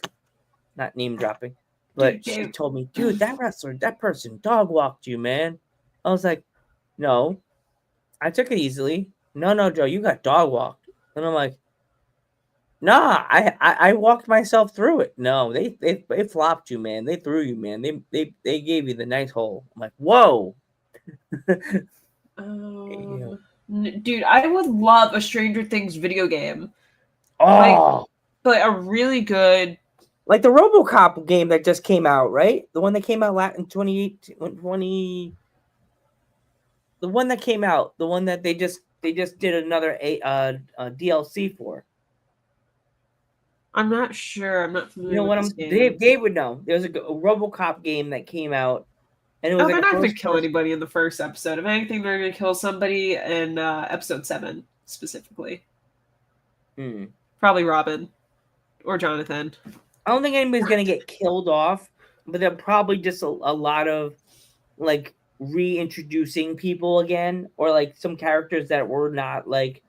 not name dropping, but she told me, "Dude, that person dog walked you, man." I was like, "No, I took it easily. No, Joe, you got dog walked." And I'm like, "Nah, I walked myself through it. No, they flopped you, man. They threw you, man. They gave you the nice hole." I'm like, "Whoa." Dude, I would love a Stranger Things video game. Oh, like a really good, like the RoboCop game that just came out, right? The one that came out in 2018, the one that came out, the one that they just did another DLC for. I'm not sure. I'm not familiar. You know what? Dave would know. There's a RoboCop game that came out, and it was they're not going to kill anybody in the first episode. If anything, they're going to kill somebody in episode 7 specifically. Probably Robin or Jonathan. I don't think anybody's going to get killed off, but they're probably just a lot of like reintroducing people again, or like some characters that were not like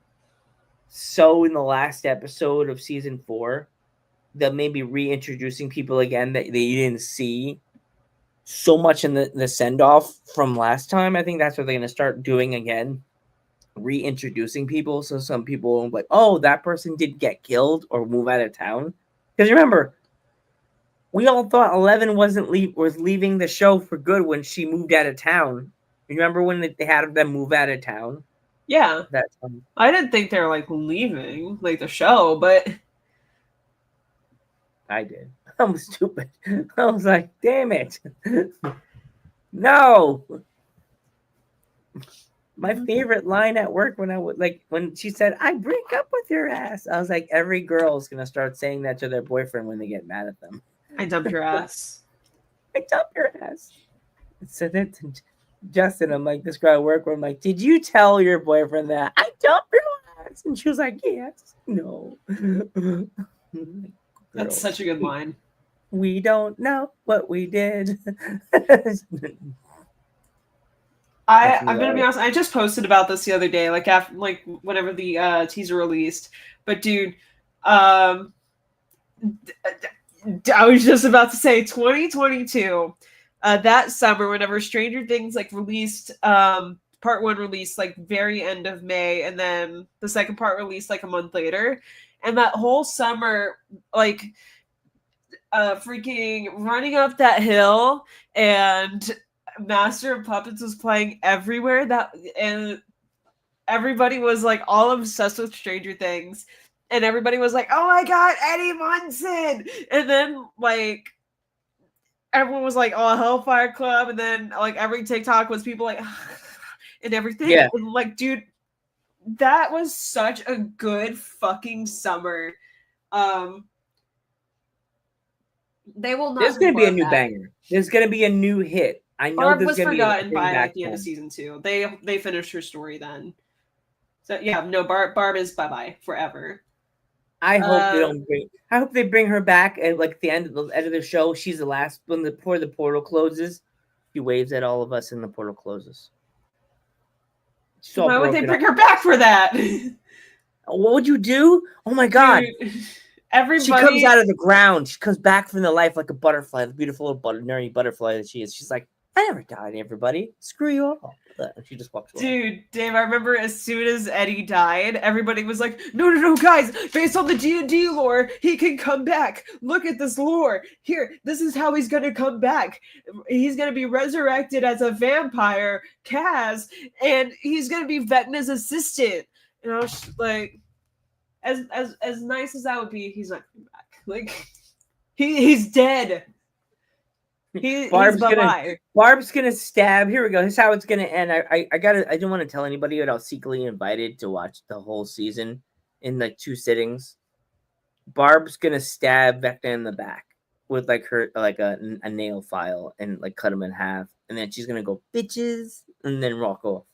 so in the last episode of season 4, that maybe reintroducing people again that you didn't see so much in the send-off from last time. I think that's what they're going to start doing again, reintroducing people. So some people are like, oh, that person did get killed or move out of town. Because remember, we all thought 11 was leaving the show for good when she moved out of town. Remember when they had them move out of town? Yeah. I didn't think they were like leaving like the show, but I did. I'm stupid. I was like, damn it. No. My favorite line at work when she said, I break up with your ass. I was like, every girl is going to start saying that to their boyfriend when they get mad at them. I dump your ass. I dump your ass. So that Justin, I'm like, this girl at work, where I'm like, did you tell your boyfriend that I dump your ass? And she was like, yes. No. That's such a good line. We don't know what we did. I'm gonna be honest. I just posted about this the other day, like after, like whenever the teaser released. But dude, I was just about to say 2022. That summer, whenever Stranger Things like released, part 1 released like very end of May, and then the second part released like a month later, and that whole summer, like, freaking running up that hill and Master of Puppets was playing everywhere. And everybody was like all obsessed with Stranger Things. and everybody was like, "Oh my god, Eddie Munson!" And then like everyone was like, "Oh, Hellfire Club," and then like every TikTok was people like and everything. Yeah. And, like, dude, that was such a good fucking summer. They will not. There's gonna be a Barb new back. banger. There's gonna be a new hit. I know Barb there's was gonna forgotten be a by back like the end of home. season 2. They finished her story then. So yeah, no, Barb is bye forever. I hope they don't bring. I hope they bring her back at like the end of the show. She's the last when before the portal closes. She waves at all of us, and the portal closes. Why would they bring her back for that? What would you do? Oh my god! Dude, everybody. She comes out of the ground. She comes back from the life like a butterfly, the beautiful little nerdy butterfly that she is. She's like, I never died, everybody. Screw you all. And she just walks away. Dude, Dave, I remember as soon as Eddie died, everybody was like, no, guys, based on the D&D lore, he can come back. Look at this lore. Here, this is how he's going to come back. He's going to be resurrected as a vampire, Kaz, and he's going to be Vecna's assistant. And I was like, as nice as that would be, he's not coming back. Like, he's dead. Barb's gonna stab. Here we go. This is how it's gonna end. I don't want to tell anybody, but I was secretly invited to watch the whole season in like 2 sittings. Barb's gonna stab Vecna in the back with like her like a nail file and like cut him in half, and then she's gonna go bitches and then walk off.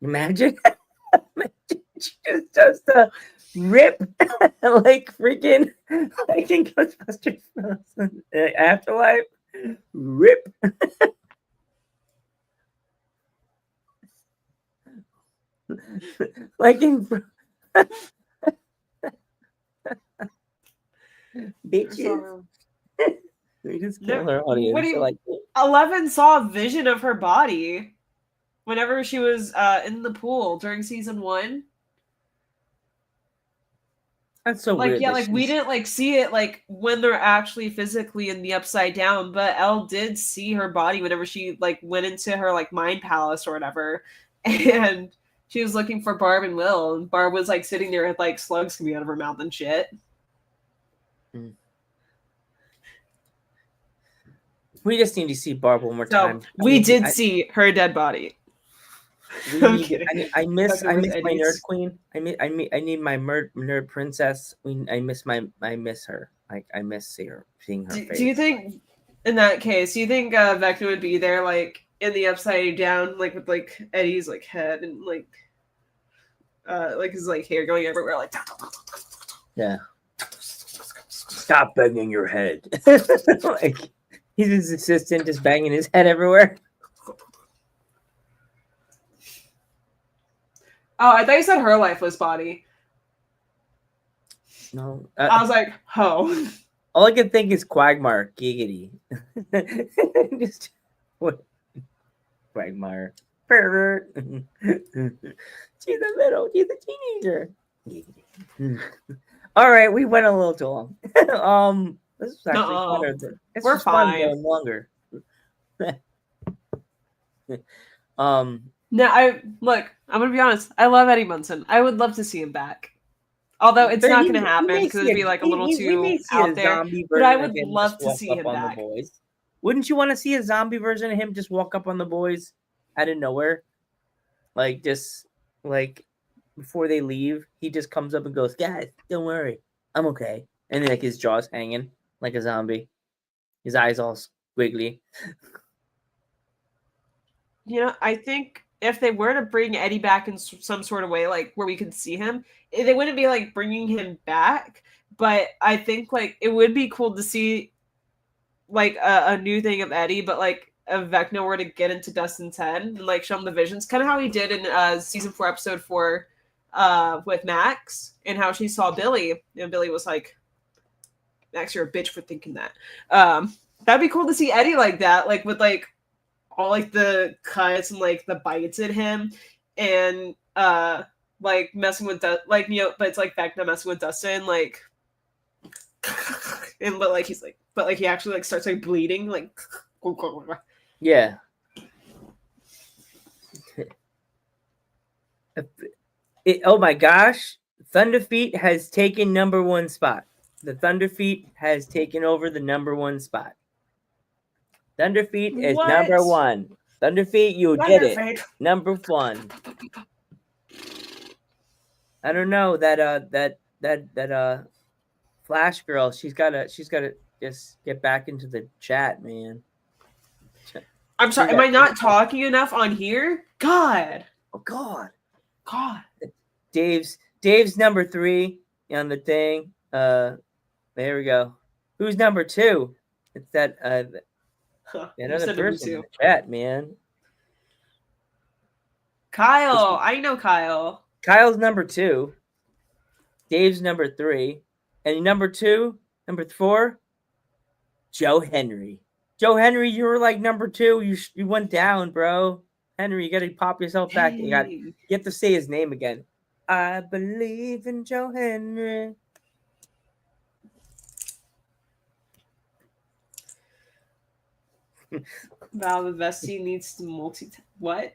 Imagine, she just does the rip like freaking like in Ghostbusters Afterlife. Rip. Like in bitches. We just kill our audience. 11 saw a vision of her body whenever she was in the pool during season 1. That's so like, weird. Yeah, like we didn't like see it like when they're actually physically in the Upside Down, but Elle did see her body whenever she like went into her like mind palace or whatever, and she was looking for Barb and Will, and Barb was like sitting there with like slugs coming out of her mouth and shit. We just need to see Barb one more time. We did see her dead body. I miss my nerd queen. I need my nerd princess. I miss her. I miss seeing her face. Do you think, in that case, Vecna would be there like in the Upside Down, like with like Eddie's like head and like his like hair going everywhere, like yeah. Stop banging your head. Like he's his assistant, just banging his head everywhere. Oh, I thought you said her lifeless body. No. I was like, ho. All I can think is Quagmire, giggity. Just what? Quagmire. Pervert. She's a teenager. All right, we went a little too long. This is actually better. We're fine. Going longer. No, I'm gonna be honest. I love Eddie Munson. I would love to see him back. Although it's not gonna happen because it'd be like a little too out there. But I would love to see him back. Wouldn't you want to see a zombie version of him just walk up on the boys out of nowhere? Like just like before they leave, he just comes up and goes, "Guys, don't worry, I'm okay." And then like his jaw's hanging like a zombie, his eyes all squiggly. You know, I think if they were to bring Eddie back in some sort of way, like where we could see him, they wouldn't be like bringing him back. But I think like it would be cool to see like a new thing of Eddie, but like if Vecna were to get into Dustin's head and like show him the visions, kind of how he did in season 4, episode 4, with Max, and how she saw Billy, and Billy was like, "Max, you're a bitch for thinking that." That'd be cool to see Eddie like that, like with like all like the cuts and like the bites at him, and like messing with like, you know, but it's like Vecna messing with Dustin, like, and but like he's like, but like he actually like starts like bleeding, like, yeah. Oh my gosh, Thunderfeet has taken number 1 spot. The Thunderfeet has taken over the number 1 spot. Thunderfeet is number What? 1. Thunderfeet, you did it. Thunderfeet. Number 1. I don't know that Flash girl. She's gotta just get back into the chat, man. I'm sorry. Am I not talking enough on here? God. Oh God. God. Dave's number 3 on the thing. There we go. Who's number 2? It's that another person in the chat, man. Kyle. I know Kyle. Kyle's number 2. Dave's number 3. And number 4, Joe Henry. Joe Henry, you were like number 2. You went down, bro. Henry, you gotta pop yourself back. You have to say his name again. I believe in Joe Henry. Val, the bestie needs to what?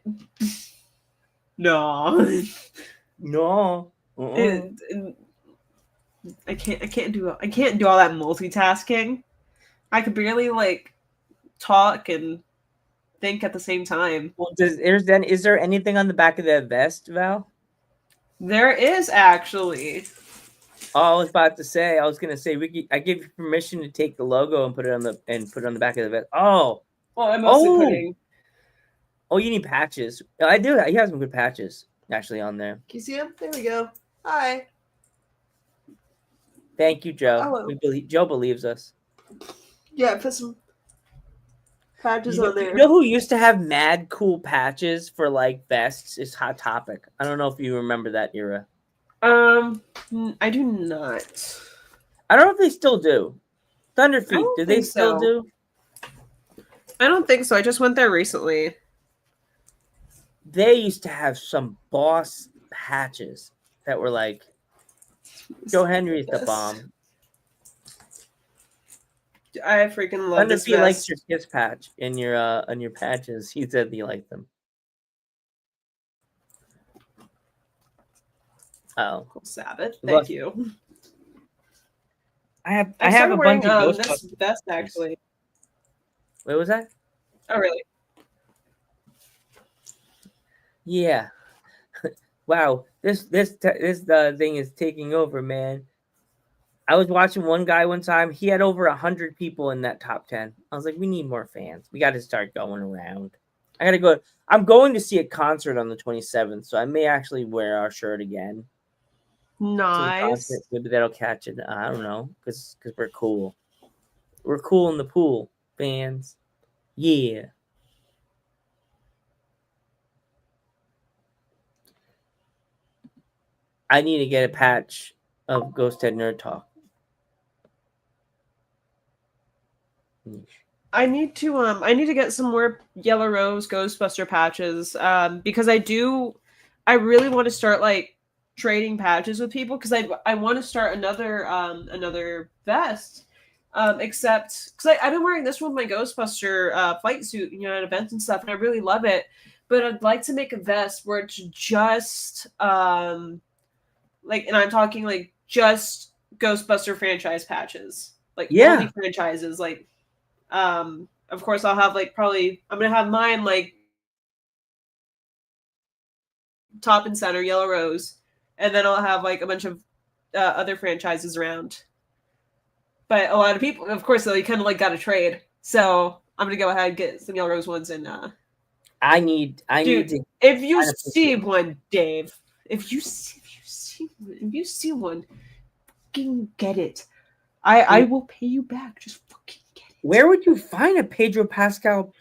No. No. I can't do all that multitasking. I could barely like talk and think at the same time. Well, is there anything on the back of the vest, Val? There is actually. Oh, I was gonna say I give you permission to take the logo and put it on the back of the vest. Oh. Well, I'm mostly putting. Oh, you need patches. I do. He has some good patches actually on there. Can you see him? There we go. Hi. Thank you, Joe. Hello. Joe believes us. Yeah, put some patches on there. You know who used to have mad cool patches for like vests? Is Hot Topic. I don't know if you remember that era. I do not. I don't know if they still do. Thunderfeet, do they still do? I don't think so. I just went there recently. They used to have some boss patches that were like, Joe Henry's the bomb. I freaking love this vest. Thunderfeet likes your kiss patch in your on your patches. He said he liked them. Oh, Sabbath. Thank you. I have a bunch of this vest actually. What was that? Oh, really? Yeah. Wow. This thing is taking over, man. I was watching one guy one time. He had over 100 people in that top 10. I was like, we need more fans. We got to start going around. I got to go. I'm going to see a concert on the 27th, so I may actually wear our shirt again. Nice. Maybe that'll catch it. I don't know, because we're cool. We're cool in the pool, fans. Yeah. I need to get a patch of Ghost Head Nerd Talk. I need to get some more Yellow Rose Ghostbuster patches because I really want to start like trading patches with people because I want to start another vest except because I've been wearing this one with my Ghostbuster flight suit, at events and stuff, and I really love it, but I'd like to make a vest where it's just like, and I'm talking like just Ghostbuster franchise patches, like only franchises, like of course I'll have like probably I'm gonna have mine like top and center Yellow Rose, and then I'll have like a bunch of other franchises around. But a lot of people, of course, though, you kind of like got to trade. So I'm gonna go ahead and get some Yellow Rose ones and I need to. If you see one, Dave, if you see one, fucking get it. I will pay you back. Just fucking get it. Where would you find a Pedro Pascal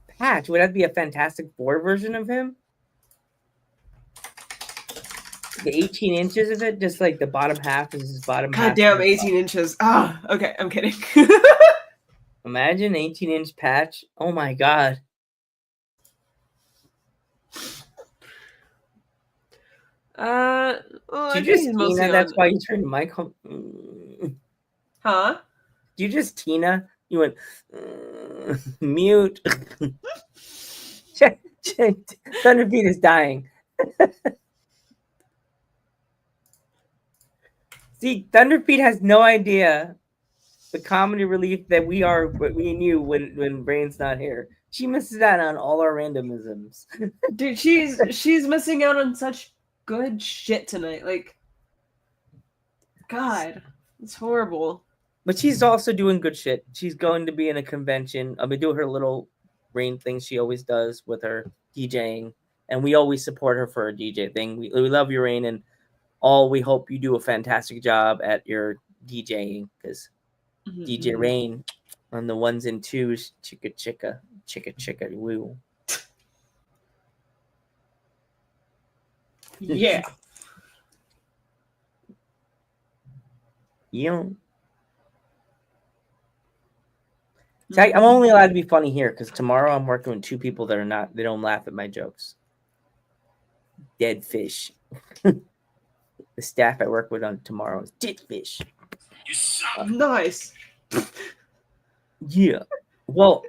patch? Would that be a Fantastic Four version of him? The 18 inches of it, just like the bottom half is his bottom half. God damn, 18 inches. Ah, okay, I'm kidding. Imagine 18-inch patch. Oh my god. Did you just Tina? That's why you turned the mic on. Huh? Did you just Tina? You went mute. Thunderbeat is dying. See, Thunderfeet has no idea the comedy relief that we are, what we knew when Brain's not here. She misses out on all our randomisms. Dude, she's missing out on such good shit tonight. Like, God, it's horrible. But she's also doing good shit. She's going to be in a convention. I mean, do her little Rain thing she always does with her DJing, and we always support her for her DJ thing. We love you, Rain, and we hope you do a fantastic job at your DJing because DJ Rain on the ones and twos, chicka woo. Yeah. You know. See, I'm only allowed to be funny here because tomorrow I'm working with two people that they don't laugh at my jokes. Dead fish. The staff I work with on tomorrow is dead fish. You suck. Nice. Yeah. Well,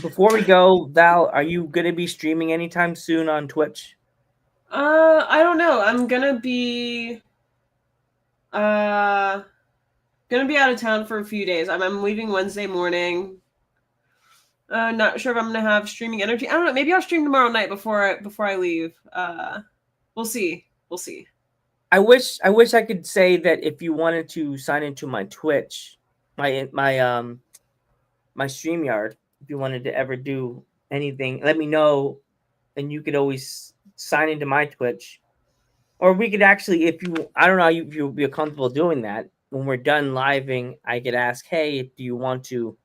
before we go, Val, are you gonna be streaming anytime soon on Twitch? I don't know. I'm gonna be out of town for a few days. I'm leaving Wednesday morning. Not sure if I'm gonna have streaming energy. I don't know. Maybe I'll stream tomorrow night before I leave. We'll see. I wish I could say that if you wanted to sign into my Twitch, my StreamYard, if you wanted to ever do anything, let me know, and you could always sign into my Twitch, or we could actually, if you'll be comfortable doing that. When we're done living, I could ask, hey, do you want to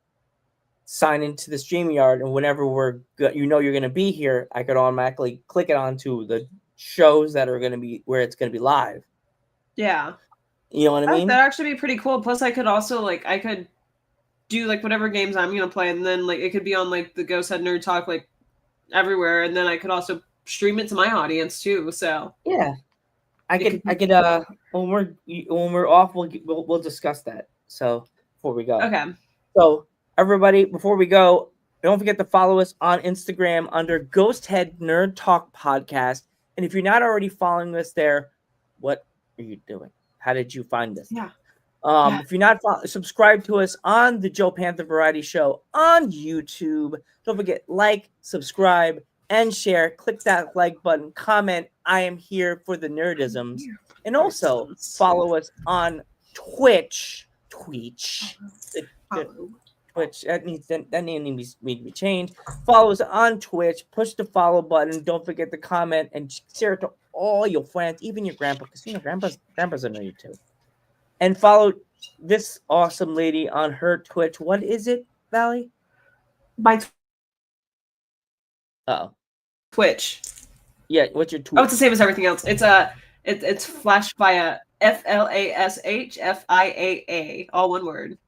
sign into the StreamYard? And whenever you're going to be here, I could automatically click it onto the shows that are going to be where it's going to be live. Yeah. You know what I mean? That'd actually be pretty cool. Plus, I could also, I could do, whatever games I'm going to play, and then, it could be on, the Ghost Head Nerd Talk, everywhere, and then I could also stream it to my audience, too, so. Yeah. I could when we're off, we'll discuss that. So before we go, okay. So everybody, before we go, don't forget to follow us on Instagram under Ghost Head Nerd Talk Podcast. And if you're not already following us there, what are you doing? How did you find us? Yeah. If you're not subscribe to us on the Joe Panther Variety Show on YouTube. Don't forget subscribe, and share. Click that like button. Comment. I am here for the nerdisms. And also follow us on Twitch. Twitch. That name needs to be changed. Follow us on Twitch. Push the follow button. Don't forget to comment and share it to all your friends, even your grandpa, because grandpas are nerdy too. And follow this awesome lady on her Twitch. What is it, Valley? Twitch. Yeah, what's your Twitch? Oh, it's the same as everything else. It's Flashfia, FLASHFIAA, all one word.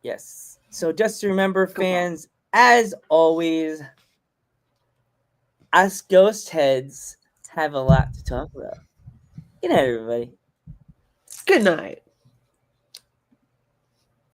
Yes. So just remember, fans, as always, us ghost heads have a lot to talk about. Good night, everybody. Good night.